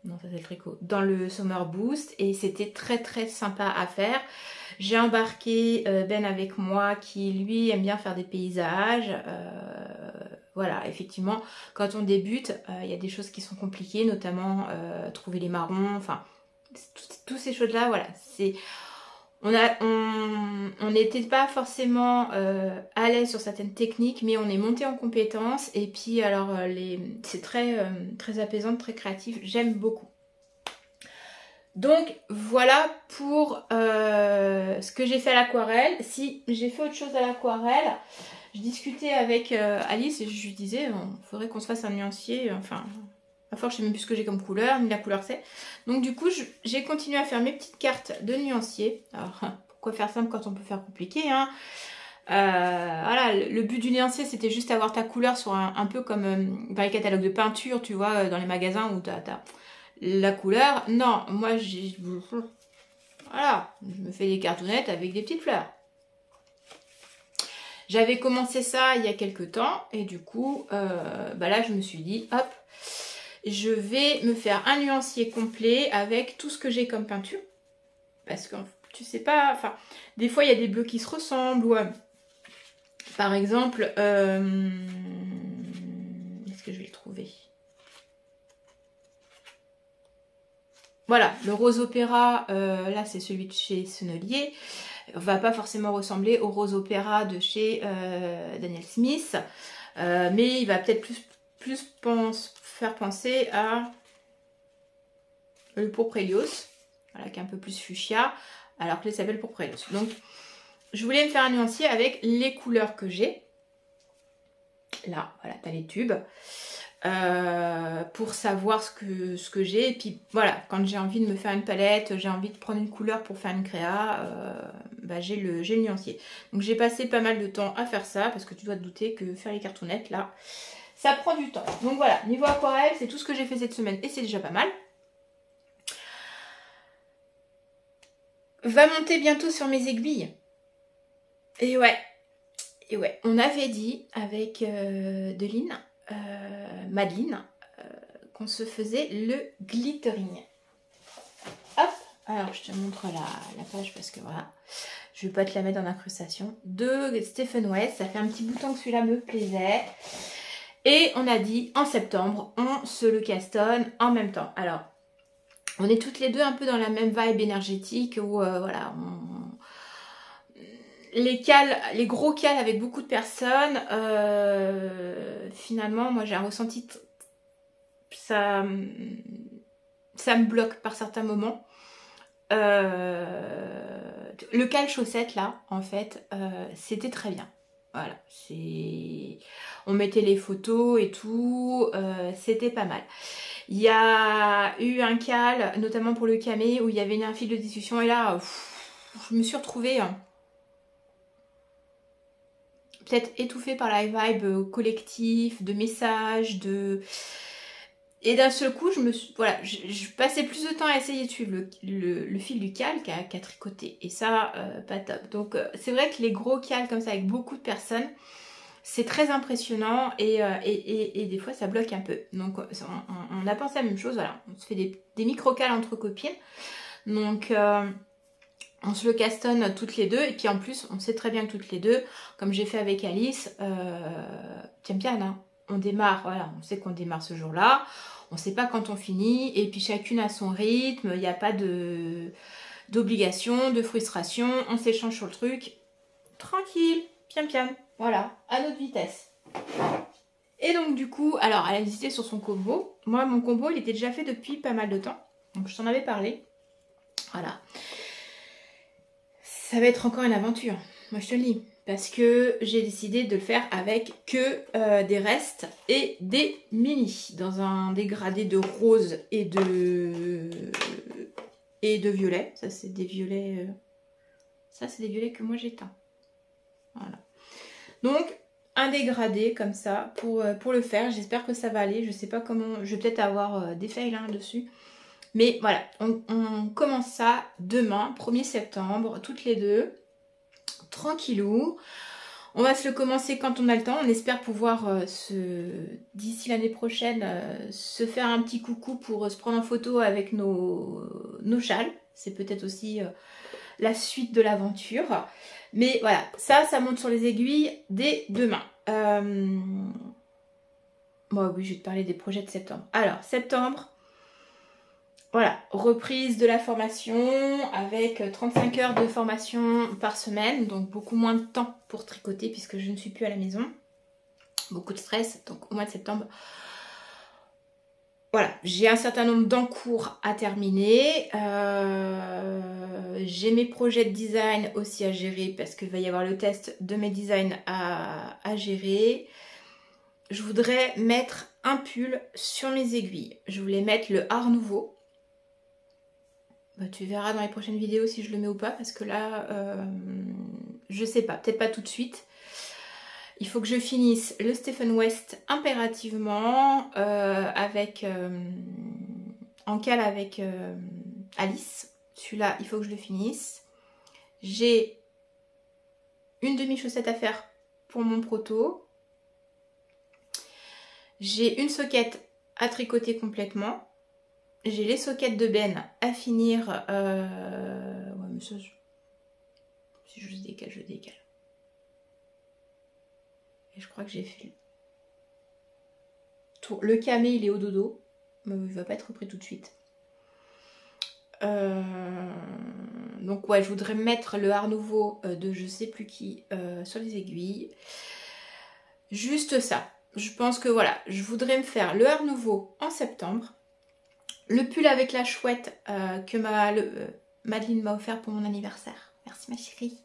non ça c'est le tricot, dans le Summer Boost et c'était très sympa à faire. J'ai embarqué Ben avec moi qui lui aime bien faire des paysages. Voilà, effectivement quand on débute il y a des choses qui sont compliquées, notamment trouver les marrons, enfin toutes ces choses là, voilà, c'est... On n'était pas forcément à l'aise sur certaines techniques, mais on est monté en compétences. Et puis alors c'est très apaisant, très créatif. J'aime beaucoup. Donc voilà pour ce que j'ai fait à l'aquarelle. Si j'ai fait autre chose à l'aquarelle, je discutais avec Alice et je lui disais, il faudrait qu'on se fasse un nuancier. Enfin, à force, je sais même plus ce que j'ai comme couleur, ni la couleur c'est. Donc du coup, j'ai continué à faire mes petites cartes de nuancier. Alors, pourquoi faire simple quand on peut faire compliqué, hein. Voilà, le but du nuancier, c'était juste avoir ta couleur sur un peu comme dans les catalogues de peinture, tu vois, dans les magasins où t'as la couleur. Non, moi, voilà, je me fais des cartonnettes avec des petites fleurs. J'avais commencé ça il y a quelques temps et du coup, bah là, je me suis dit, hop, je vais me faire un nuancier complet avec tout ce que j'ai comme peinture. Parce que tu sais pas, enfin, des fois il y a des bleus qui se ressemblent. Ou, par exemple, est-ce que je vais le trouver? Voilà, le rose opéra, là c'est celui de chez Sennelier. Va pas forcément ressembler au rose opéra de chez Daniel Smith. Mais il va peut-être plus faire penser à le pourpre Helios, voilà, qui est un peu plus fuchsia, alors que il s'appelle pourpre Helios. Donc, je voulais me faire un nuancier avec les couleurs que j'ai. Là, voilà, t'as les tubes. Pour savoir ce que j'ai. Et puis, voilà, quand j'ai envie de me faire une palette, j'ai envie de prendre une couleur pour faire une créa, bah, j'ai le nuancier. Donc, j'ai passé pas mal de temps à faire ça, parce que tu dois te douter que faire les cartonnettes, là, ça prend du temps. Donc voilà, niveau aquarelle, c'est tout ce que j'ai fait cette semaine et c'est déjà pas mal. Va monter bientôt sur mes aiguilles. Et ouais, on avait dit avec Deline, Madeleine, qu'on se faisait le glittering. Hop, alors je te montre la page parce que voilà, je vais pas te la mettre en incrustation. De Stephen West, ça fait un petit bouton que celui-là me plaisait. Et on a dit en septembre, on se le castonne en même temps. Alors, on est toutes les deux un peu dans la même vibe énergétique où voilà, les gros cals avec beaucoup de personnes, finalement, moi j'ai un ressenti, ça me bloque par certains moments. Le cal chaussette là, en fait, c'était très bien. Voilà, on mettait les photos et tout, c'était pas mal. Il y a eu un cal, notamment pour le camé, où il y avait un fil de discussion et là, je me suis retrouvée peut-être étouffée par la vibe collectif, de messages, et d'un seul coup, je passais plus de temps à essayer de suivre le fil du cal qu'à tricoter. Et ça, pas top. Donc, c'est vrai que les gros cals comme ça, avec beaucoup de personnes, c'est très impressionnant et des fois ça bloque un peu. Donc on a pensé à la même chose, voilà, on se fait des micro-cales entre copines. Donc on se le castonne toutes les deux et puis en plus on sait très bien que toutes les deux, comme j'ai fait avec Alice, tiens bien, hein, on démarre, voilà, on sait qu'on démarre ce jour-là, on sait pas quand on finit et puis chacune a son rythme, il n'y a pas d'obligation, de frustration, on s'échange sur le truc, tranquille, piam, voilà, à notre vitesse. Et donc du coup, alors elle a hésité sur son combo. Moi mon combo il était déjà fait depuis pas mal de temps, donc je t'en avais parlé. Voilà. Ça va être encore une aventure, moi je te le dis. Parce que j'ai décidé de le faire avec que des restes et des mini. Dans un dégradé de rose et de violet. Ça c'est des violets. Ça c'est des violets que moi j'éteins. Voilà. Donc un dégradé comme ça pour le faire. J'espère que ça va aller. Je sais pas comment. Je vais peut-être avoir des fails dessus. Mais voilà, on commence ça demain, 1er septembre, toutes les deux, tranquillou. On va se le commencer quand on a le temps. On espère pouvoir, d'ici l'année prochaine, se faire un petit coucou pour se prendre en photo avec nos châles. C'est peut-être aussi la suite de l'aventure. Mais voilà, ça monte sur les aiguilles dès demain. Bon, oui, je vais te parler des projets de septembre. Alors, septembre... Voilà, reprise de la formation avec 35 heures de formation par semaine, donc beaucoup moins de temps pour tricoter puisque je ne suis plus à la maison. Beaucoup de stress, donc au mois de septembre. Voilà, j'ai un certain nombre d'encours à terminer. J'ai mes projets de design aussi à gérer parce qu'il va y avoir le test de mes designs à gérer. Je voudrais mettre un pull sur mes aiguilles. Je voulais mettre le Art Nouveau. Bah, tu verras dans les prochaines vidéos si je le mets ou pas parce que là, je sais pas, peut-être pas tout de suite. Il faut que je finisse le Stephen West impérativement en cale avec Alice. Celui-là, il faut que je le finisse. J'ai une demi-chaussette à faire pour mon proto. J'ai une soquette à tricoter complètement. J'ai les soquettes de Ben à finir. Ouais, mais ça, si je décale, je décale. Et je crois que j'ai fait le tour. Le camé, il est au dodo. Mais il va pas être repris tout de suite. Donc ouais, je voudrais mettre le Art Nouveau de je sais plus qui sur les aiguilles. Juste ça. Je pense que voilà, je voudrais me faire le Art Nouveau en septembre. Le pull avec la chouette que Madeleine m'a offert pour mon anniversaire. Merci ma chérie.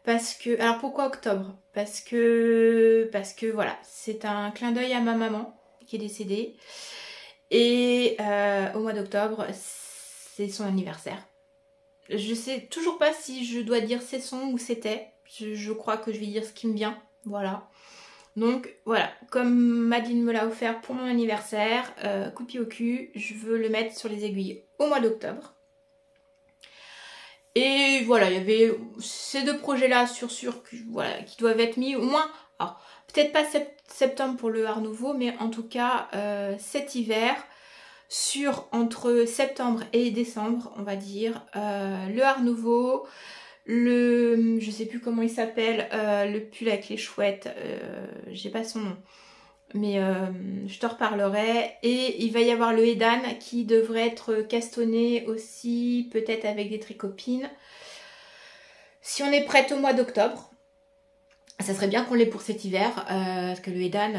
Parce que... Alors pourquoi octobre? Parce que voilà, c'est un clin d'œil à ma maman qui est décédée. Et au mois d'octobre, c'est son anniversaire. Je sais toujours pas si je dois dire c'est son ou c'était. Je crois que je vais dire ce qui me vient. Voilà. Donc voilà, comme Madeleine me l'a offert pour mon anniversaire, coup de pied au cul, je veux le mettre sur les aiguilles au mois d'octobre. Et voilà, il y avait ces deux projets-là voilà, qui doivent être mis au moins, alors peut-être pas septembre pour le Art Nouveau, mais en tout cas cet hiver, entre septembre et décembre, on va dire, le Art Nouveau, je sais plus comment il s'appelle, le pull avec les chouettes, j'ai pas son nom, mais je te reparlerai. Et il va y avoir le Edan qui devrait être castonné aussi, peut-être avec des tricopines. Si on est prête au mois d'octobre, ça serait bien qu'on l'ait pour cet hiver, parce que le Edan,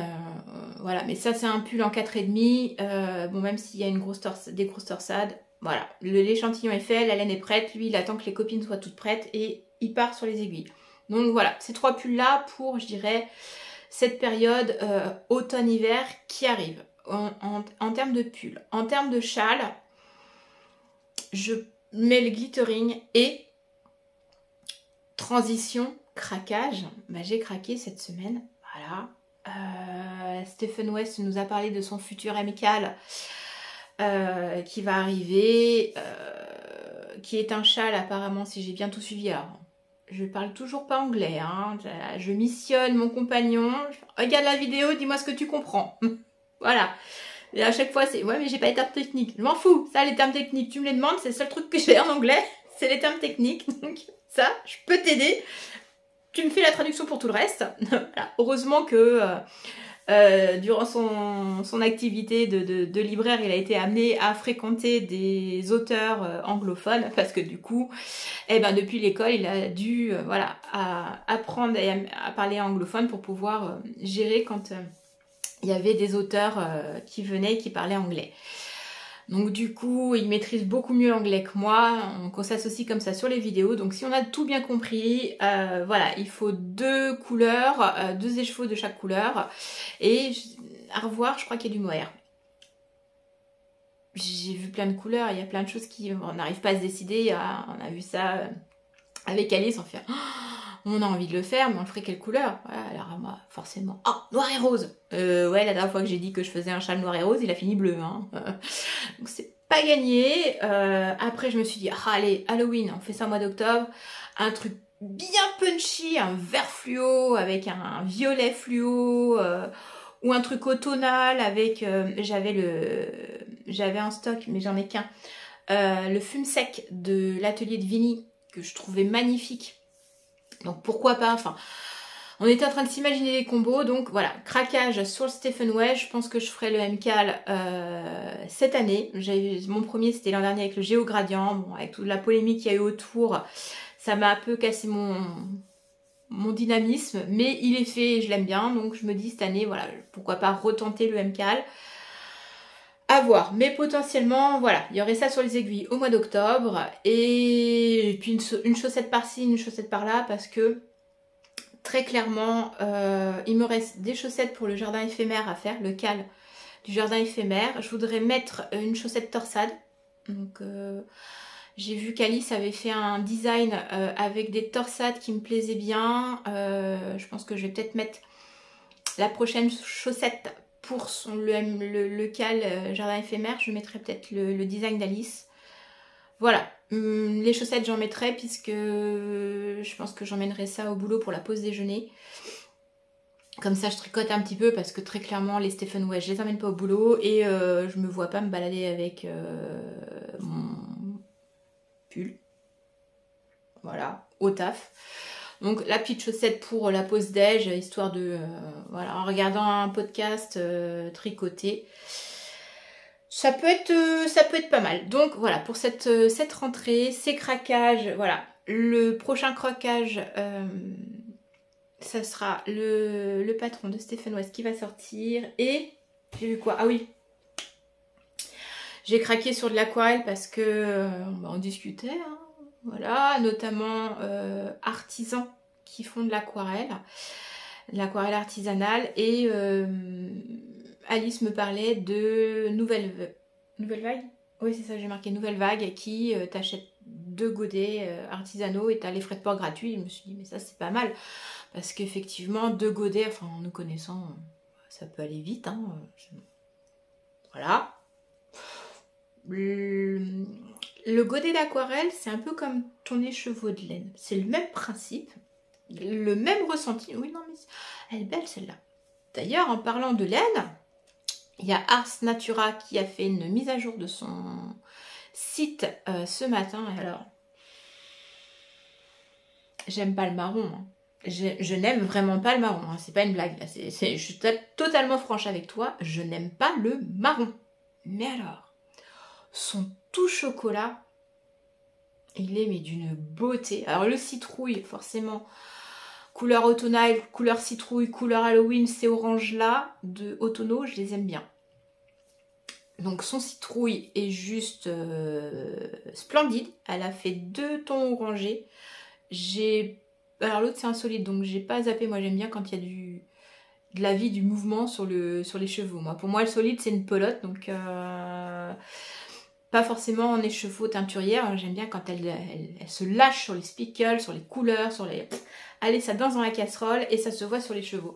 voilà, mais ça c'est un pull en 4,5, bon même s'il y a des grosses torsades. Voilà, l'échantillon est fait, la laine est prête, lui il attend que les copines soient toutes prêtes et il part sur les aiguilles. Donc voilà, ces trois pulls là pour, je dirais, cette période automne-hiver qui arrive en termes de pull. En termes de châle, je mets le glittering et transition, craquage. Bah, j'ai craqué cette semaine, voilà. Stephen West nous a parlé de son futur amical qui va arriver, qui est un châle apparemment, si j'ai bien tout suivi. Alors, je parle toujours pas anglais, hein. Je missionne mon compagnon, regarde la vidéo, dis-moi ce que tu comprends. Voilà. Et à chaque fois, c'est ouais, mais j'ai pas les termes techniques. Je m'en fous, ça, les termes techniques, tu me les demandes, c'est le seul truc que je fais en anglais, c'est les termes techniques. Donc, ça, je peux t'aider. Tu me fais la traduction pour tout le reste. Voilà. Heureusement que durant son activité de libraire, il a été amené à fréquenter des auteurs anglophones parce que du coup, eh ben, depuis l'école, il a dû voilà, apprendre à parler anglophone pour pouvoir gérer quand il y avait des auteurs qui venaient et qui parlaient anglais. Donc du coup, il maîtrise beaucoup mieux l'anglais que moi, on s'associe comme ça sur les vidéos. Donc si on a tout bien compris, voilà, il faut 2 couleurs, 2 écheveaux de chaque couleur. Et à revoir, je crois qu'il y a du mohair. J'ai vu plein de couleurs, il y a plein de choses qui... On n'arrive pas à se décider, on a vu ça avec Alice, on fait... On a envie de le faire, mais on le ferait quelle couleur? Voilà, alors moi, forcément. Oh, noir et rose. Ouais, la dernière fois que j'ai dit que je faisais un châle noir et rose, il a fini bleu. Hein. Donc c'est pas gagné. Après, je me suis dit, ah, allez, Halloween, on fait ça au mois d'octobre. Un truc bien punchy, un vert fluo avec un violet fluo, ou un truc automnal avec... J'avais en stock, mais j'en ai qu'un. Le fume sec de l'atelier de Vinny, que je trouvais magnifique. Donc pourquoi pas, enfin, on était en train de s'imaginer les combos, donc voilà, craquage sur le Stephen West, je pense que je ferai le MCAL cette année. Mon premier c'était l'an dernier avec le Géogradient, bon, avec toute la polémique qu'il y a eu autour, ça m'a un peu cassé mon dynamisme, mais il est fait et je l'aime bien, donc je me dis cette année, voilà, pourquoi pas retenter le MCAL. À voir, mais potentiellement, voilà, il y aurait ça sur les aiguilles au mois d'octobre, et puis une chaussette par-ci, une chaussette par-là, parce que très clairement, il me reste des chaussettes pour le jardin éphémère à faire, le cal du jardin éphémère. Je voudrais mettre une chaussette torsade, donc j'ai vu qu'Alice avait fait un design avec des torsades qui me plaisaient bien. Je pense que je vais peut-être mettre la prochaine chaussette pour le cal jardin éphémère, je mettrai peut-être le design d'Alice. Voilà, les chaussettes j'en mettrai puisque je pense que j'emmènerai ça au boulot pour la pause déjeuner. Comme ça je tricote un petit peu parce que très clairement les Stephen West je les emmène pas au boulot et je me vois pas me balader avec mon pull. Voilà, au taf. Donc la petite chaussette pour la pause déj, histoire de, voilà, en regardant un podcast tricoté. Ça peut être pas mal. Donc voilà, pour cette rentrée, ces craquages, voilà. Le prochain croquage, ça sera le patron de Stephen West qui va sortir. Et j'ai vu quoi? Ah oui, j'ai craqué sur de l'aquarelle parce que on discutait, hein. Voilà, notamment artisans qui font de l'aquarelle artisanale. Et Alice me parlait de Nouvelle Vague. Oui, c'est ça, j'ai marqué Nouvelle Vague qui t'achète 2 godets artisanaux et t'as les frais de port gratuits. Je me suis dit, mais ça c'est pas mal. Parce qu'effectivement, 2 godets, enfin, en nous connaissant, ça peut aller vite. Hein. Voilà. Le godet d'aquarelle, c'est un peu comme ton écheveau de laine. C'est le même principe, le même ressenti. Oui, non, mais elle est belle celle-là. D'ailleurs, en parlant de laine, il y a Ars Natura qui a fait une mise à jour de son site ce matin. Et alors, j'aime pas le marron. Hein. Je n'aime vraiment pas le marron. Hein. C'est pas une blague. Là. Je suis totalement franche avec toi. Je n'aime pas le marron. Mais alors, son tout chocolat, il est mais d'une beauté. Alors le citrouille, forcément, couleur automnale, couleur citrouille, couleur Halloween, ces oranges là de automnaux, je les aime bien. Donc son citrouille est juste splendide. Elle a fait 2 tons orangés. Alors l'autre c'est un solide, donc j'ai pas zappé. Moi j'aime bien quand il y a de la vie, du mouvement sur les cheveux. Pour moi le solide c'est une pelote, donc pas forcément en écheveau teinturière. J'aime bien quand elle se lâche sur les spickles, sur les couleurs, allez, ça danse dans la casserole et ça se voit sur les chevaux.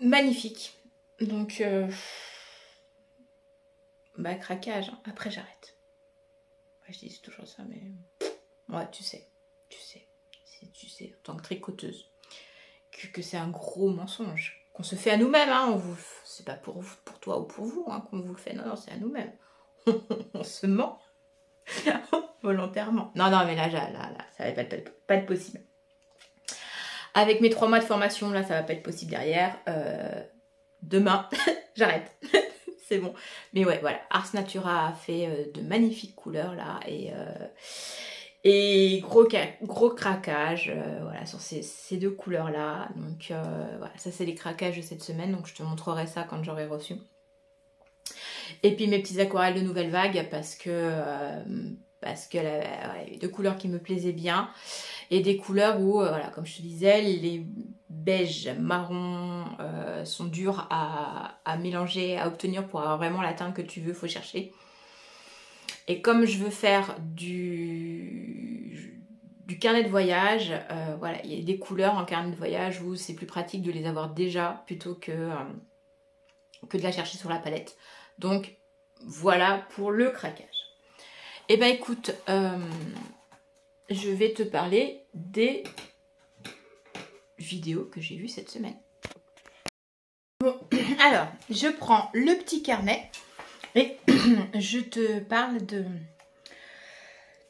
Magnifique. Donc craquage. Après j'arrête. Ouais, je dis toujours ça, mais ouais, tu sais si tu sais, en tant que tricoteuse, que c'est un gros mensonge. Qu'on se fait à nous-mêmes, hein, c'est pas pour toi ou pour vous hein, qu'on vous le fait, non, non, c'est à nous-mêmes. On se ment volontairement. Non, non, mais là, ça va pas être possible. Avec mes 3 mois de formation, là, ça va pas être possible derrière. Demain, j'arrête. C'est bon. Mais ouais, voilà. Ars Natura a fait de magnifiques couleurs, là. Et gros craquage, voilà, sur ces 2 couleurs-là. Donc, voilà, ça, c'est les craquages de cette semaine. Donc, je te montrerai ça quand j'aurai reçu. Et puis, mes petites aquarelles de Nouvelle Vague, parce que y avait 2 couleurs qui me plaisaient bien. Et des couleurs où, voilà, comme je te disais, les beiges, marrons sont durs à mélanger, à obtenir pour avoir vraiment la teinte que tu veux, faut chercher. Et comme je veux faire du carnet de voyage, voilà, il y a des couleurs en carnet de voyage où c'est plus pratique de les avoir déjà plutôt que de la chercher sur la palette. Donc voilà pour le craquage. Et ben écoute, je vais te parler des vidéos que j'ai vues cette semaine. Bon, alors, je prends le petit carnet et je te parle de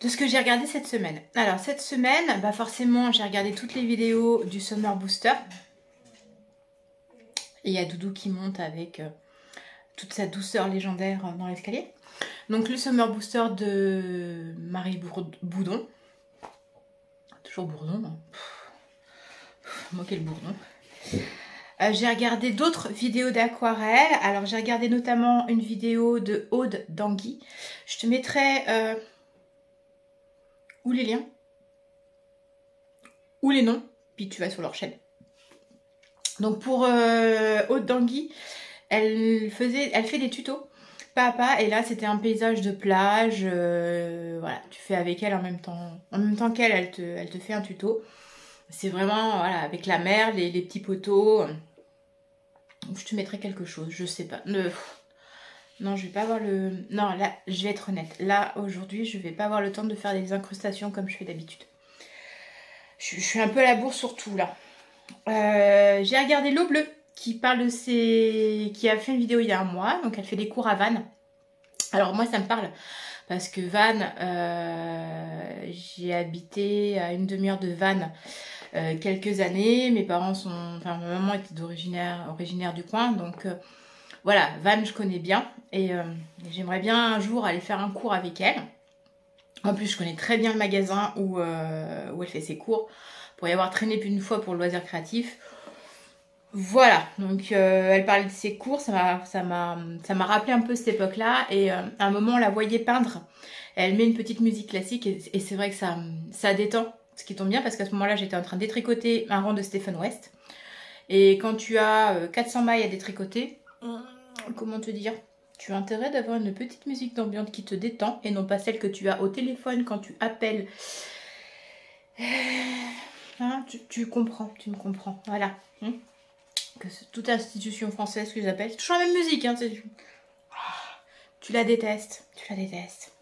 ce que j'ai regardé cette semaine. Alors, cette semaine, bah forcément, j'ai regardé toutes les vidéos du Summer Booster. Et il y a Doudou qui monte avec toute sa douceur légendaire dans l'escalier. Donc, le Summer Booster de Marie Boudon. Toujours Bourdon, hein. Moi quel Bourdon. J'ai regardé d'autres vidéos d'aquarelle. Alors j'ai regardé notamment une vidéo de Aude Dangui. Je te mettrai ou les liens ou les noms, puis tu vas sur leur chaîne. Donc pour Aude Dangui, elle fait des tutos pas à pas, et là c'était un paysage de plage, voilà, tu fais avec elle en même temps qu'elle, elle te fait un tuto. C'est vraiment, voilà, avec la mer, les petits poteaux. Je te mettrai quelque chose, je sais pas. Non, je vais pas avoir le... Non, là, je vais être honnête. Là, aujourd'hui, je vais pas avoir le temps de faire des incrustations comme je fais d'habitude. Je suis un peu à la bourre sur tout, là. J'ai regardé L'eau bleue, qui parle de qui a fait une vidéo il y a un mois. Donc, elle fait des cours à Vannes. Alors, moi, ça me parle. Parce que Vannes, j'ai habité à une demi-heure de Vannes quelques années. Mes parents ma maman était originaire du coin, donc voilà, Vannes je connais bien et j'aimerais bien un jour aller faire un cours avec elle. En plus je connais très bien le magasin où elle fait ses cours, pour y avoir traîné plus d'une fois pour le loisir créatif. Voilà, donc elle parlait de ses cours, ça m'a rappelé un peu cette époque-là, et à un moment on la voyait peindre. Elle met une petite musique classique et c'est vrai que ça détend. Ce qui tombe bien parce qu'à ce moment-là, j'étais en train de détricoter un rang de Stephen West. Et quand tu as 400 mailles à détricoter, comment te dire, tu as intérêt d'avoir une petite musique d'ambiance qui te détend et non pas celle que tu as au téléphone quand tu appelles. Hein, tu comprends, tu me comprends. Voilà. Que toute institution française que j'appelle, c'est toujours la même musique. Hein, tu la détestes, tu la détestes.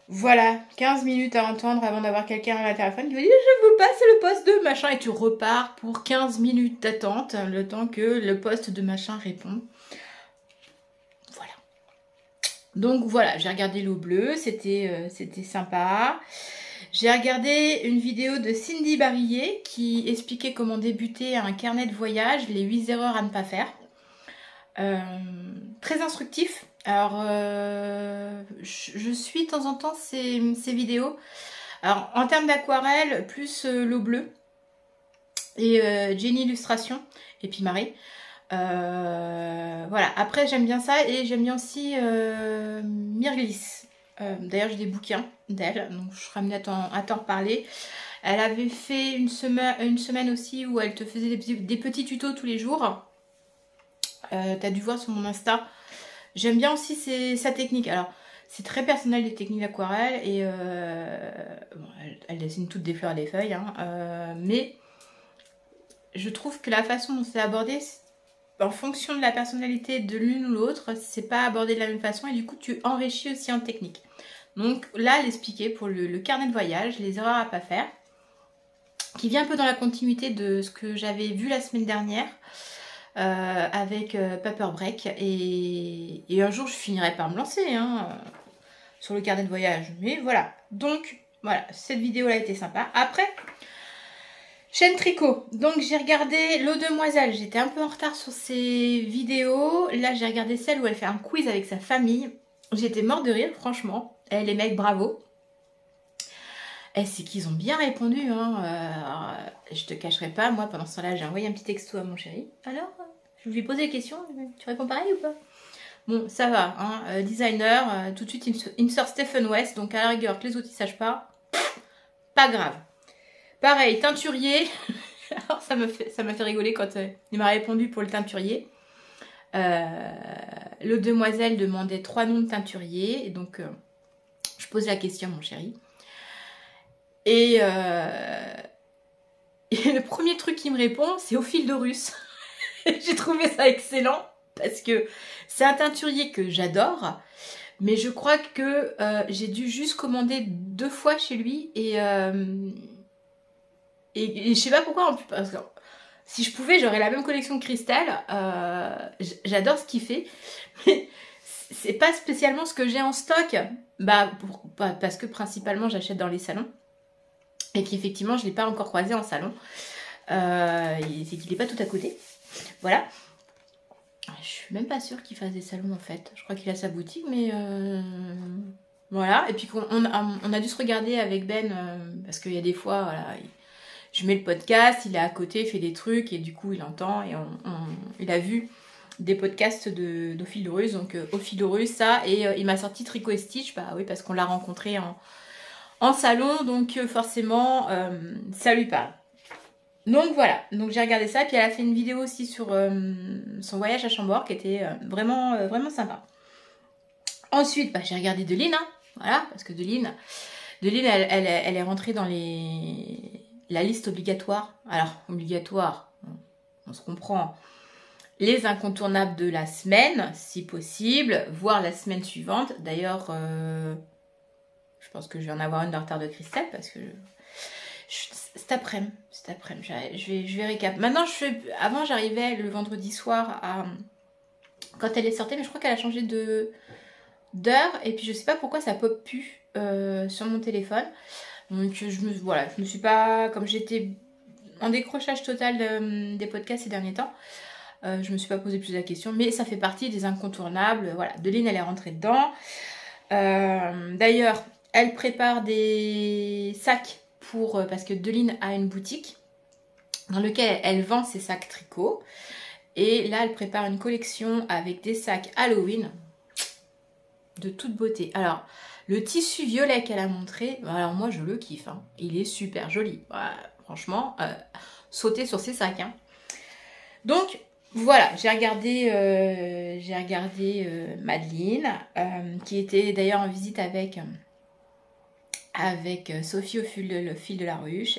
Voilà, 15 minutes à entendre avant d'avoir quelqu'un à la téléphone qui me dit « Je vous passe le poste de machin » et tu repars pour 15 minutes d'attente, le temps que le poste de machin réponde. Voilà. Donc voilà, j'ai regardé L'eau bleue, c'était sympa. J'ai regardé une vidéo de Cindy Barillet qui expliquait comment débuter un carnet de voyage, les 8 erreurs à ne pas faire. Très instructif. Alors, je suis de temps en temps ces vidéos. Alors, en termes d'aquarelle, plus L'eau bleue et Jenny Illustration, et puis Marie. Voilà, après j'aime bien ça, et j'aime bien aussi Myrglis. D'ailleurs, j'ai des bouquins d'elle, donc je serai amenée à t'en reparler. Elle avait fait une semaine aussi où elle te faisait des petits tutos tous les jours. T'as dû voir sur mon Insta. J'aime bien aussi sa technique. Alors, c'est très personnel les techniques d'aquarelle, et bon, elle dessine toutes des fleurs et des feuilles, hein, mais je trouve que la façon dont c'est abordé, en fonction de la personnalité de l'une ou l'autre, c'est pas abordé de la même façon, et du coup tu enrichis aussi en technique. Donc là, elle expliquait pour le carnet de voyage, les erreurs à pas faire, qui vient un peu dans la continuité de ce que j'avais vu la semaine dernière avec Paper Break. Et un jour, je finirai par me lancer sur le carnet de voyage. Mais voilà, donc voilà, cette vidéo-là a été sympa. Après, chaîne tricot. Donc j'ai regardé l'eau demoiselle. J'étais un peu en retard sur ces vidéos. Là, j'ai regardé celle où elle fait un quiz avec sa famille. J'étais morte de rire, franchement. Et les mecs, bravo. Et c'est qu'ils ont bien répondu. Je te cacherai pas, moi, pendant ce temps-là, j'ai envoyé un petit texto à mon chéri. Alors, je lui ai posé des questions. Tu réponds pareil ou pas? Bon, ça va. Designer, tout de suite, il me sort Stephen West. Donc, à la rigueur, que les autres, ils sachent pas. Pas grave. Pareil, teinturier. Alors, ça m'a fait rigoler quand il m'a répondu pour le teinturier. Le demoiselle demandait 3 noms de teinturier. Et donc, je pose la question à mon chéri. Et le premier truc qu'il me répond, c'est au fil de russe. J'ai trouvé ça excellent parce que c'est un teinturier que j'adore. Mais je crois que j'ai dû juste commander 2 fois chez lui. Et je sais pas pourquoi, en plus, parce que si je pouvais, j'aurais la même collection que Christelle. J'adore ce qu'il fait. Mais c'est pas spécialement ce que j'ai en stock. Parce que principalement, j'achète dans les salons. Et qu'effectivement, je ne l'ai pas encore croisé en salon. C'est qu'il n'est pas tout à côté. Voilà. Je suis même pas sûre qu'il fasse des salons, en fait. Je crois qu'il a sa boutique, mais... Voilà. Et puis, on a dû se regarder avec Ben, parce qu'il y a des fois, voilà... Je mets le podcast, il est à côté, il fait des trucs, et du coup, il entend. Et il a vu des podcasts au fil de Russe. Donc, au fil de Russe, ça. Et il m'a sorti Tricot et Stitch. Bah oui, parce qu'on l'a rencontré en salon, donc forcément ça lui parle. Donc voilà, donc j'ai regardé ça, puis elle a fait une vidéo aussi sur son voyage à Chambord qui était vraiment sympa. Ensuite, j'ai regardé Deline, voilà, parce que Deline elle est rentrée dans la liste obligatoire. Alors, obligatoire, on se comprend. Les incontournables de la semaine, si possible, voire la semaine suivante. D'ailleurs... je pense que je vais en avoir une de retard de Christelle parce que cet après-midi, je vais récap. Maintenant, avant j'arrivais le vendredi soir quand elle est sortie, mais je crois qu'elle a changé d'heure et puis je sais pas pourquoi ça pop plus sur mon téléphone. Donc je me suis pas, comme j'étais en décrochage total des podcasts ces derniers temps, je me suis pas posé plus la question, mais ça fait partie des incontournables. Voilà, Deline elle est rentrée dedans. D'ailleurs, elle prépare des sacs parce que Deline a une boutique dans laquelle elle vend ses sacs tricot. Et là, elle prépare une collection avec des sacs Halloween de toute beauté. Alors, le tissu violet qu'elle a montré, alors moi je le kiffe. Il est super joli. Franchement, sautez sur ces sacs. Donc, voilà, j'ai regardé Madeleine, qui était d'ailleurs en visite avec Sophie au fil de la ruche.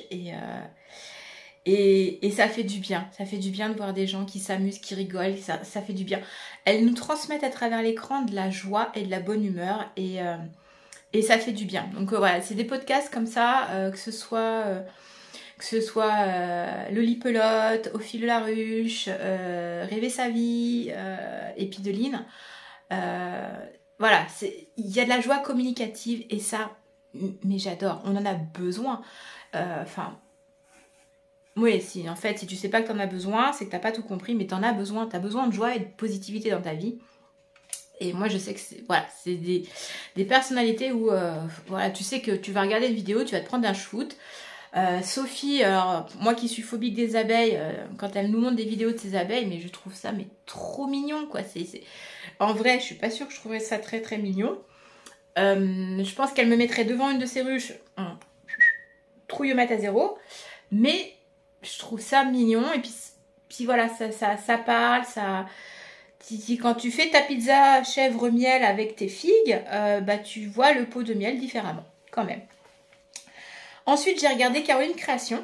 Et ça fait du bien. Ça fait du bien de voir des gens qui s'amusent, qui rigolent. Ça fait du bien. Elles nous transmettent à travers l'écran de la joie et de la bonne humeur. Et ça fait du bien. Donc voilà, c'est des podcasts comme ça, que ce soit Lolipelote, Au fil de la ruche, Rêver sa vie, et puis Deline. Voilà, il y a de la joie communicative et ça, mais j'adore. On en a besoin. Oui, si tu sais pas que t'en as besoin, c'est que t'as pas tout compris, mais t'en as besoin. T'as besoin de joie et de positivité dans ta vie. Et moi, je sais que c'est des personnalités où, tu sais que tu vas regarder une vidéo, tu vas te prendre un shoot. Sophie, alors moi qui suis phobique des abeilles, quand elle nous montre des vidéos de ses abeilles, mais je trouve ça trop mignon, quoi. En vrai, je suis pas sûre que je trouverais ça très très mignon. Je pense qu'elle me mettrait devant une de ses ruches, trouillomate à 0, mais je trouve ça mignon. Et puis voilà, ça parle, ça. Quand tu fais ta pizza chèvre miel avec tes figues, tu vois le pot de miel différemment, quand même. Ensuite, j'ai regardé Caroline Création,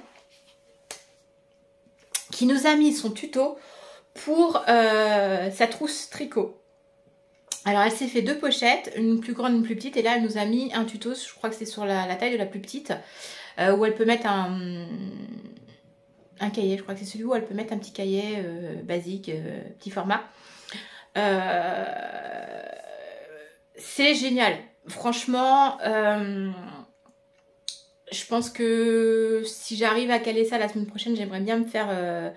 qui nous a mis son tuto pour sa trousse tricot. Alors elle s'est fait 2 pochettes, une plus grande, une plus petite, et là elle nous a mis un tuto, je crois que c'est sur la taille de la plus petite, où elle peut mettre un cahier, je crois que c'est celui où elle peut mettre un petit cahier basique, petit format. C'est génial, franchement, je pense que si j'arrive à caler ça la semaine prochaine, j'aimerais bien me faire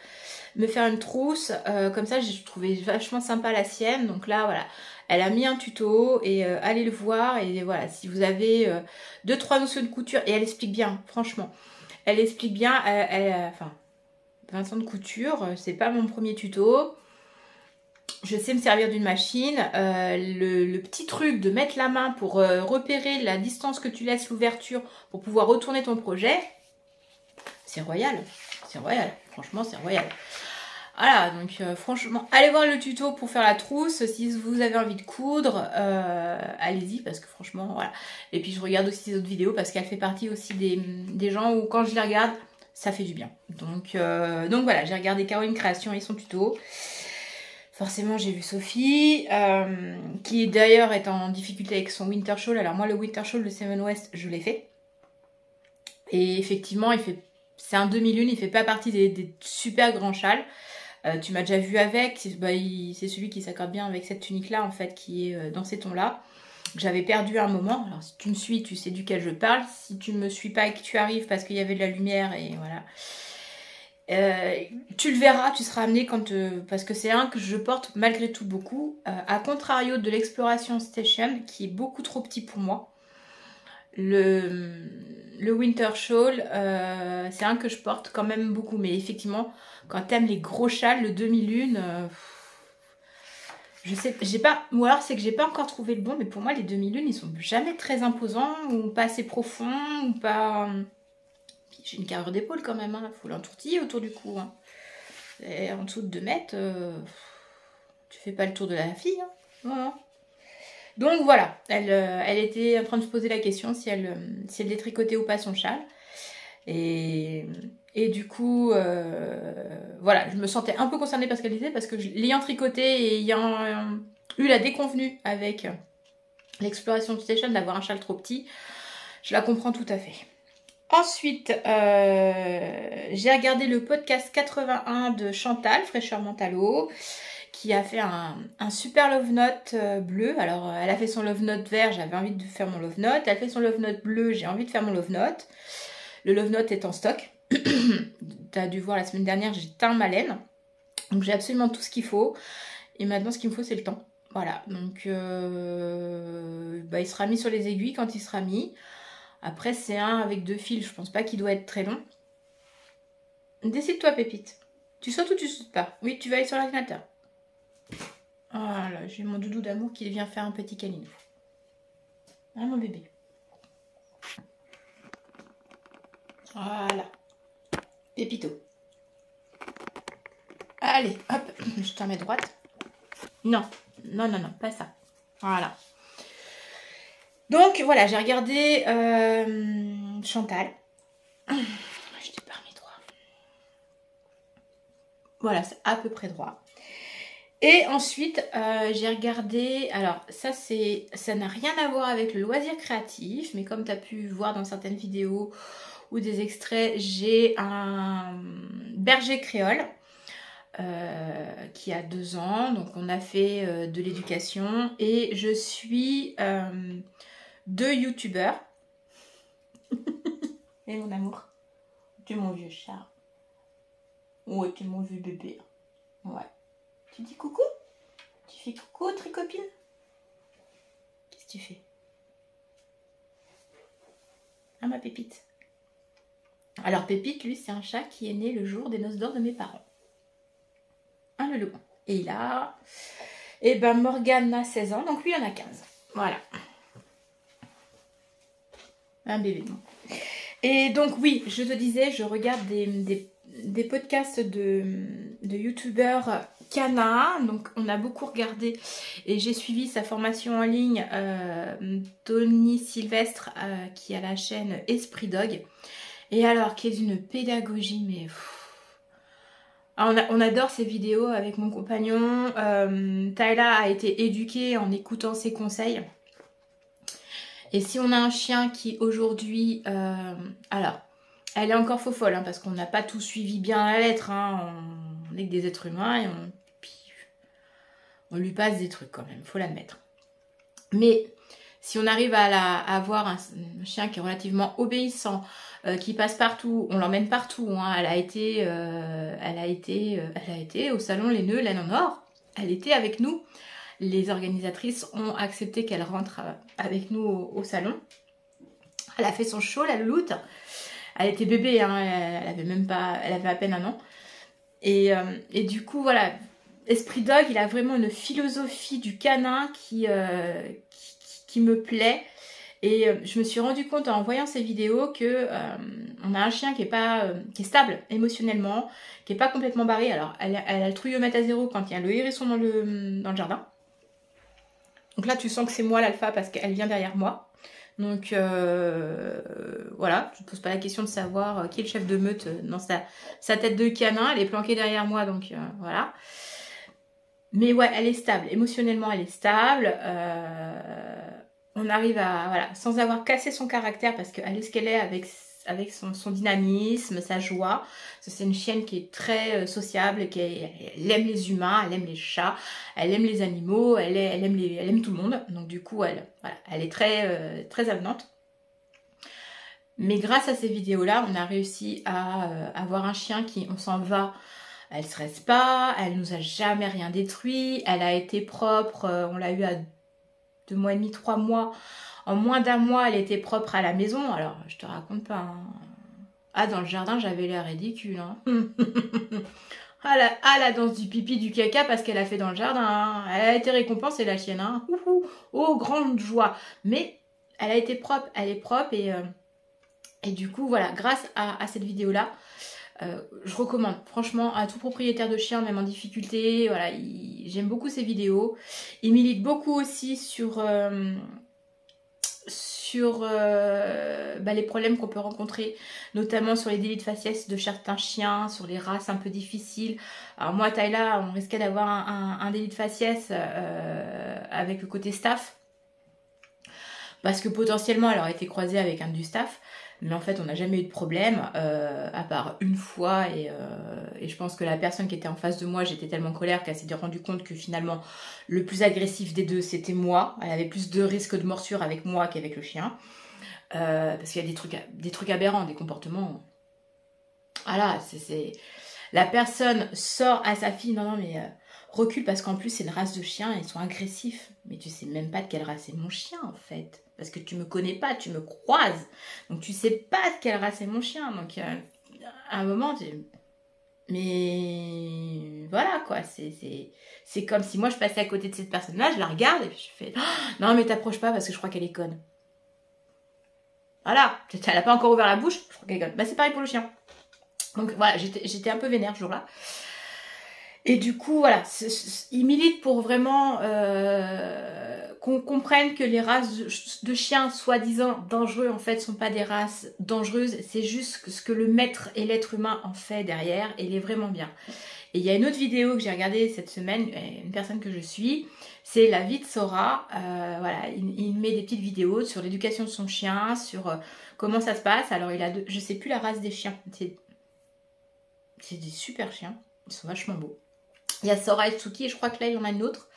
une trousse, comme ça j'ai trouvé vachement sympa la sienne, donc là voilà. Elle a mis un tuto et allez le voir, et voilà, si vous avez 2-3 notions de couture, et elle explique bien, franchement, elle explique bien, enfin, 20 ans de couture, c'est pas mon premier tuto, je sais me servir d'une machine, le petit truc de mettre la main pour repérer la distance que tu laisses l'ouverture pour pouvoir retourner ton projet, c'est royal, franchement c'est royal. Voilà, donc franchement, allez voir le tuto pour faire la trousse. Si vous avez envie de coudre, allez-y, parce que franchement, voilà. Et puis je regarde aussi les autres vidéos parce qu'elle fait partie aussi des gens où quand je les regarde, ça fait du bien. Donc voilà, j'ai regardé Caroline Création et son tuto. Forcément, j'ai vu Sophie, qui d'ailleurs est en difficulté avec son Winter Shawl. Alors moi, le Winter Shawl de Seven West, je l'ai fait. Et effectivement, c'est un demi-lune, il fait pas partie des super grands châles. Tu m'as déjà vu avec, c'est celui qui s'accorde bien avec cette tunique là en fait, qui est dans ces tons là. J'avais perdu un moment, alors si tu me suis, tu sais duquel je parle. Si tu me suis pas et que tu arrives parce qu'il y avait de la lumière et voilà. Tu le verras, tu seras amené parce que c'est un que je porte malgré tout beaucoup. À contrario de l'Exploration Station qui est beaucoup trop petit pour moi. Le Winter Shawl, c'est un que je porte quand même beaucoup, mais effectivement, quand t'aimes les gros châles, le demi-lune, je sais, j'ai pas, ou alors c'est que j'ai pas encore trouvé le bon, mais pour moi les demi-lunes ils sont jamais très imposants, ou pas assez profonds, ou pas. J'ai une carrure d'épaule quand même, hein. Faut l'entourtiller autour du cou. Hein. Et en dessous de 2 mètres, tu fais pas le tour de la fille. Hein. Voilà. Donc voilà, elle était en train de se poser la question si elle détricotait ou pas son châle. Et du coup, voilà, je me sentais un peu concernée par ce qu'elle disait, parce que l'ayant tricoté et ayant eu la déconvenue avec l'Exploration Station d'avoir un châle trop petit, je la comprends tout à fait. Ensuite, j'ai regardé le podcast 81 de Chantal, Fraîcheur Mentalo, qui a fait un super love note bleu. Alors, elle a fait son love note vert, j'avais envie de faire mon love note. Elle a fait son love note bleu, j'ai envie de faire mon love note. Le love note est en stock. Tu as dû voir la semaine dernière, j'ai teint ma laine. Donc, j'ai absolument tout ce qu'il faut. Et maintenant, ce qu'il me faut, c'est le temps. Voilà, donc il sera mis sur les aiguilles quand il sera mis. Après, c'est un avec 2 fils, je pense pas qu'il doit être très long. Décide-toi, Pépite. Tu sautes ou tu sautes pas? Oui, tu vas aller sur l'ordinateur. Voilà, j'ai mon doudou d'amour qui vient faire un petit câlin. Ah, mon bébé. Voilà. Pépito. Allez, hop, je te remets droite. Non, non, non, non, pas ça. Voilà. Donc, voilà, j'ai regardé Chantal. Je t'ai pas remis droit. Voilà, c'est à peu près droit. Et ensuite, j'ai regardé, alors ça n'a rien à voir avec le loisir créatif, mais comme tu as pu voir dans certaines vidéos ou des extraits, j'ai un berger créole qui a 2 ans, donc on a fait de l'éducation et je suis 2 youtubeurs. Et mon amour, tu es mon vieux chat. Ouais, tu es mon vieux bébé. Ouais. Tu dis coucou? Tu fais coucou, tricopine? Qu'est-ce que tu fais? Ah, ma Pépite. Alors, Pépite, lui, c'est un chat qui est né le jour des noces d'or de mes parents. Un le loup. Et il a... Eh ben, Morgane a 16 ans, donc lui, il en a 15. Voilà. Un bébé. Et donc, oui, je te disais, je regarde des podcasts de youtubeurs Cana, donc on a beaucoup regardé et j'ai suivi sa formation en ligne, Tony Sylvestre qui a la chaîne Esprit Dog, et alors qui est d'une pédagogie mais Ah, on adore ces vidéos avec mon compagnon. Tyla a été éduquée en écoutant ses conseils. Et si on a un chien qui aujourd'hui... alors, elle est encore faux folle, hein, parce qu'on n'a pas tout suivi bien à la lettre. Hein. On est que des êtres humains et on lui passe des trucs quand même, faut l'admettre. Mais si on arrive à avoir un chien qui est relativement obéissant, qui passe partout, on l'emmène partout. Hein. Elle a été au salon Les Nœuds, Laine en Or. Elle était avec nous. Les organisatrices ont accepté qu'elle rentre avec nous au salon. Elle a fait son show, la louloute. Elle était bébé, hein, elle avait à peine 1 an. Et du coup, voilà, Esprit Dog, il a vraiment une philosophie du canin qui me plaît. Et je me suis rendu compte en voyant ces vidéos que on a un chien qui est stable émotionnellement, qui est pas complètement barré. Alors, elle a le trouillomètre à 0 quand il y a le hérisson dans le jardin. Donc là, tu sens que c'est moi l'alpha parce qu'elle vient derrière moi. Donc voilà, je ne pose pas la question de savoir qui est le chef de meute dans sa tête de canin. Elle est planquée derrière moi, donc voilà. Mais ouais, elle est stable. Émotionnellement, elle est stable. On arrive à, voilà, sans avoir cassé son caractère, parce qu'elle est ce qu'elle est avec son dynamisme, sa joie. C'est une chienne qui est très sociable, elle aime les humains, elle aime les chats, elle aime les animaux, elle aime tout le monde. Donc du coup, elle est très avenante. Mais grâce à ces vidéos-là, on a réussi à avoir un chien qui, on s'en va, elle ne se reste pas, elle nous a jamais rien détruit, elle a été propre, on l'a eu à 2 mois et demi, 3 mois. En moins d'1 mois, elle était propre à la maison. Alors, je te raconte pas. Hein. Ah, dans le jardin, j'avais l'air ridicule. Hein. La danse du pipi, du caca, parce qu'elle a fait dans le jardin. Hein. Elle a été récompensée, la chienne. Hein. Oh, grande joie. Mais elle a été propre. Elle est propre. Et du coup, voilà, grâce à cette vidéo-là, je recommande franchement à tout propriétaire de chien, même en difficulté. Voilà, j'aime beaucoup ces vidéos. Il milite beaucoup aussi sur les problèmes qu'on peut rencontrer, notamment sur les délits de faciès de certains chiens, sur les races un peu difficiles. Alors moi, Tyla, on risquait d'avoir un délit de faciès avec le côté staff, parce que potentiellement elle aurait été croisée avec un du staff. Mais en fait, on n'a jamais eu de problème, à part une fois. Et je pense que la personne qui était en face de moi, j'étais tellement en colère qu'elle s'est rendue compte que finalement, le plus agressif des deux, c'était moi. Elle avait plus de risque de morsure avec moi qu'avec le chien. Parce qu'il y a des trucs aberrants, des comportements. Voilà, la personne sort à sa fille, non, mais recule, parce qu'en plus, c'est une race de chiens, ils sont agressifs. Mais tu sais même pas de quelle race est mon chien, en fait. Parce que tu me connais pas, tu me croises. Donc tu sais pas de quelle race est mon chien. Donc à un moment, mais voilà quoi. C'est comme si moi je passais à côté de cette personne-là, je la regarde et puis je fais non mais t'approches pas parce que je crois qu'elle est conne. Voilà, elle a pas encore ouvert la bouche, je crois qu'elle est conne. Bah c'est pareil pour le chien. Donc voilà, j'étais un peu vénère ce jour-là. Et du coup, voilà, il milite pour vraiment qu'on comprenne que les races de chiens soi-disant dangereux, en fait, sont pas des races dangereuses. C'est juste ce que le maître et l'être humain en fait derrière, et il est vraiment bien. Et il y a une autre vidéo que j'ai regardée cette semaine, une personne que je suis, c'est la vie de Sora. Voilà, il met des petites vidéos sur l'éducation de son chien, sur comment ça se passe. Alors, je sais plus la race des chiens. C'est des super chiens, ils sont vachement beaux. Il y a Sora et Tsuki et je crois que là il y en a une autre.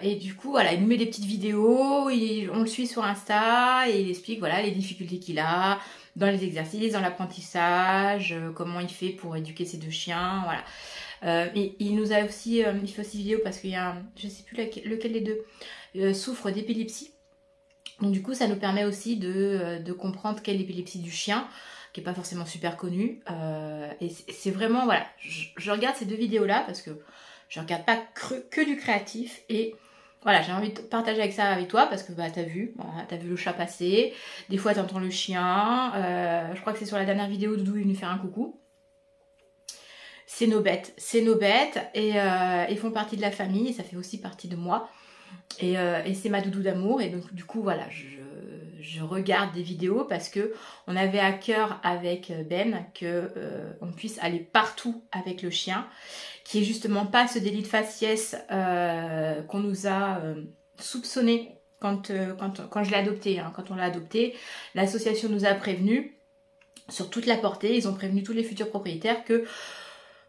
Et du coup voilà, il nous met des petites vidéos, on le suit sur Insta et il explique voilà les difficultés qu'il a dans les exercices, dans l'apprentissage, comment il fait pour éduquer ses 2 chiens, voilà. Et il nous a aussi, il fait aussi vidéo parce qu'il y a, je sais plus lequel des deux souffre d'épilepsie. Donc du coup ça nous permet aussi de comprendre quelle est l'épilepsie du chien, qui n'est pas forcément super connue. Et c'est vraiment, voilà, je regarde ces 2 vidéos-là parce que je regarde pas que du créatif. Et voilà, j'ai envie de partager avec toi parce que bah, t'as vu le chat passer. Des fois, t'entends le chien. Je crois que c'est sur la dernière vidéo, Doudou est venu faire un coucou. C'est nos bêtes. Et ils font partie de la famille et ça fait aussi partie de moi. Et c'est ma doudou d'amour. Et donc, du coup, voilà, je regarde des vidéos parce que on avait à cœur avec Ben que on puisse aller partout avec le chien, qui est justement pas ce délit de faciès qu'on nous a soupçonné quand je l'ai adopté. Hein. Quand on l'a adopté, l'association nous a prévenus sur toute la portée, ils ont prévenu tous les futurs propriétaires que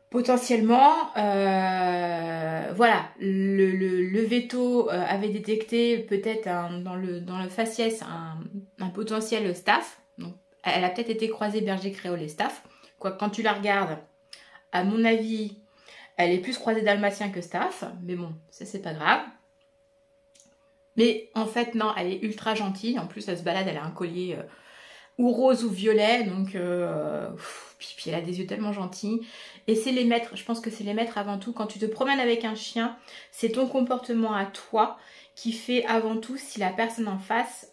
potentiellement, voilà, le veto avait détecté peut-être dans le faciès un potentiel staff. Donc, elle a peut-être été croisée berger créole et staff. Quoi, quand tu la regardes, à mon avis, elle est plus croisée dalmatien que staff. Mais bon, ça c'est pas grave. Mais en fait, non, elle est ultra gentille. En plus, elle se balade, elle a un collier ou rose ou violet. Donc, puis elle a des yeux tellement gentils. Et c'est les maîtres, je pense que c'est les maîtres avant tout. Quand tu te promènes avec un chien, c'est ton comportement à toi qui fait avant tout si la personne en face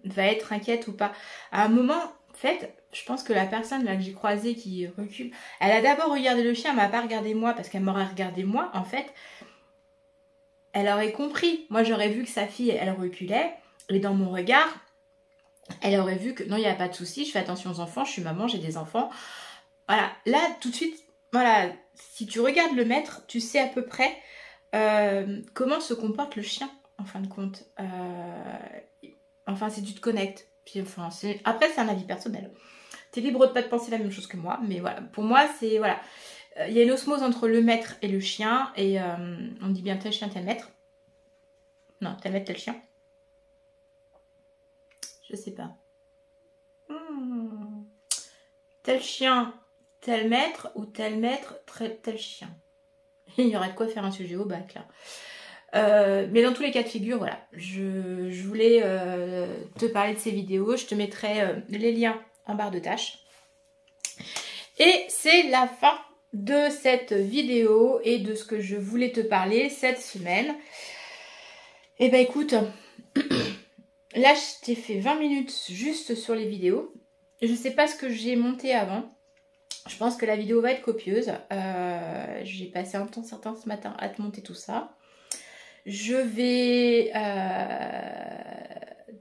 va être inquiète ou pas. À un moment, en fait, je pense que la personne là que j'ai croisée qui recule, elle a d'abord regardé le chien, elle m'a pas regardé moi parce qu'elle m'aurait regardé moi. En fait, elle aurait compris. Moi, j'aurais vu que sa fille, elle reculait. Et dans mon regard, elle aurait vu que non, il n'y a pas de souci, je fais attention aux enfants, je suis maman, j'ai des enfants. Voilà, là, tout de suite, voilà, si tu regardes le maître, tu sais à peu près comment se comporte le chien, en fin de compte. Enfin, si tu te connectes. Puis, enfin, après, c'est un avis personnel. Tu es libre de pas te penser la même chose que moi, mais voilà, pour moi, c'est, voilà. Il y a une osmose entre le maître et le chien, et on dit bien tel chien, tel maître. Non, tel maître, tel chien. Je sais pas. Tel chien, tel maître, ou tel maître, tel chien. Il y aurait de quoi faire un sujet au bac là. Mais dans tous les cas de figure, voilà. Je voulais te parler de ces vidéos. Je te mettrai les liens en barre de tâches. Et c'est la fin de cette vidéo et de ce que je voulais te parler cette semaine. Et ben écoute, là je t'ai fait 20 minutes juste sur les vidéos. Je sais pas ce que j'ai monté avant. Je pense que la vidéo va être copieuse. J'ai passé un temps certain ce matin à te monter tout ça. Je vais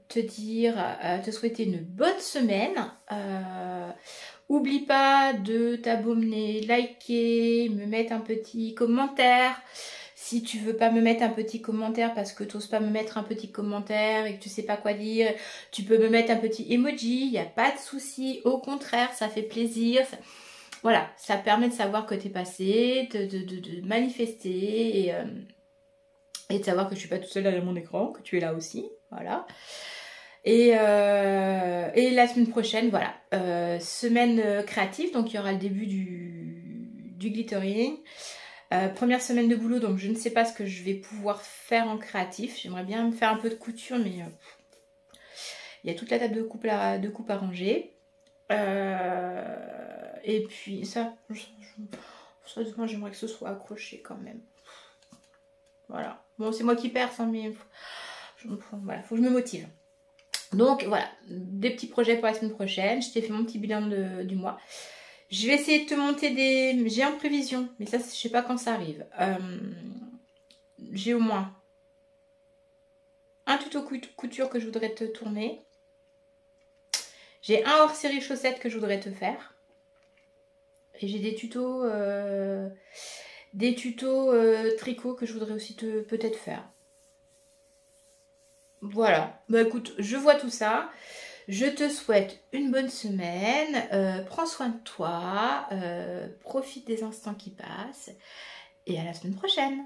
te souhaiter une bonne semaine. Oublie pas de t'abonner, liker, me mettre un petit commentaire. Si tu veux pas me mettre un petit commentaire parce que tu n'oses pas me mettre un petit commentaire et que tu sais pas quoi dire, tu peux me mettre un petit emoji, il n'y a pas de souci. Au contraire, ça fait plaisir. Voilà, ça permet de savoir que tu es passé, de manifester et de savoir que je suis pas toute seule derrière mon écran, que tu es là aussi. Voilà. Et la semaine prochaine, voilà, semaine créative, donc il y aura le début du glittering. Première semaine de boulot, donc je ne sais pas ce que je vais pouvoir faire en créatif. J'aimerais bien me faire un peu de couture, mais il y a toute la table de coupe à ranger. Et puis ça, moi j'aimerais que ce soit accroché quand même. Voilà. Bon, c'est moi qui perce, hein, mais voilà, faut que je me motive. Donc voilà, des petits projets pour la semaine prochaine. Je t'ai fait mon petit bilan du mois. Je vais essayer de te monter des... J'ai en prévision, mais ça, je sais pas quand ça arrive. J'ai au moins un tuto couture que je voudrais te tourner. J'ai un hors-série chaussettes que je voudrais te faire. Et j'ai des tutos tricot que je voudrais aussi peut-être faire. Voilà, bah écoute, je vois tout ça. Je te souhaite une bonne semaine. Prends soin de toi. Profite des instants qui passent. Et à la semaine prochaine.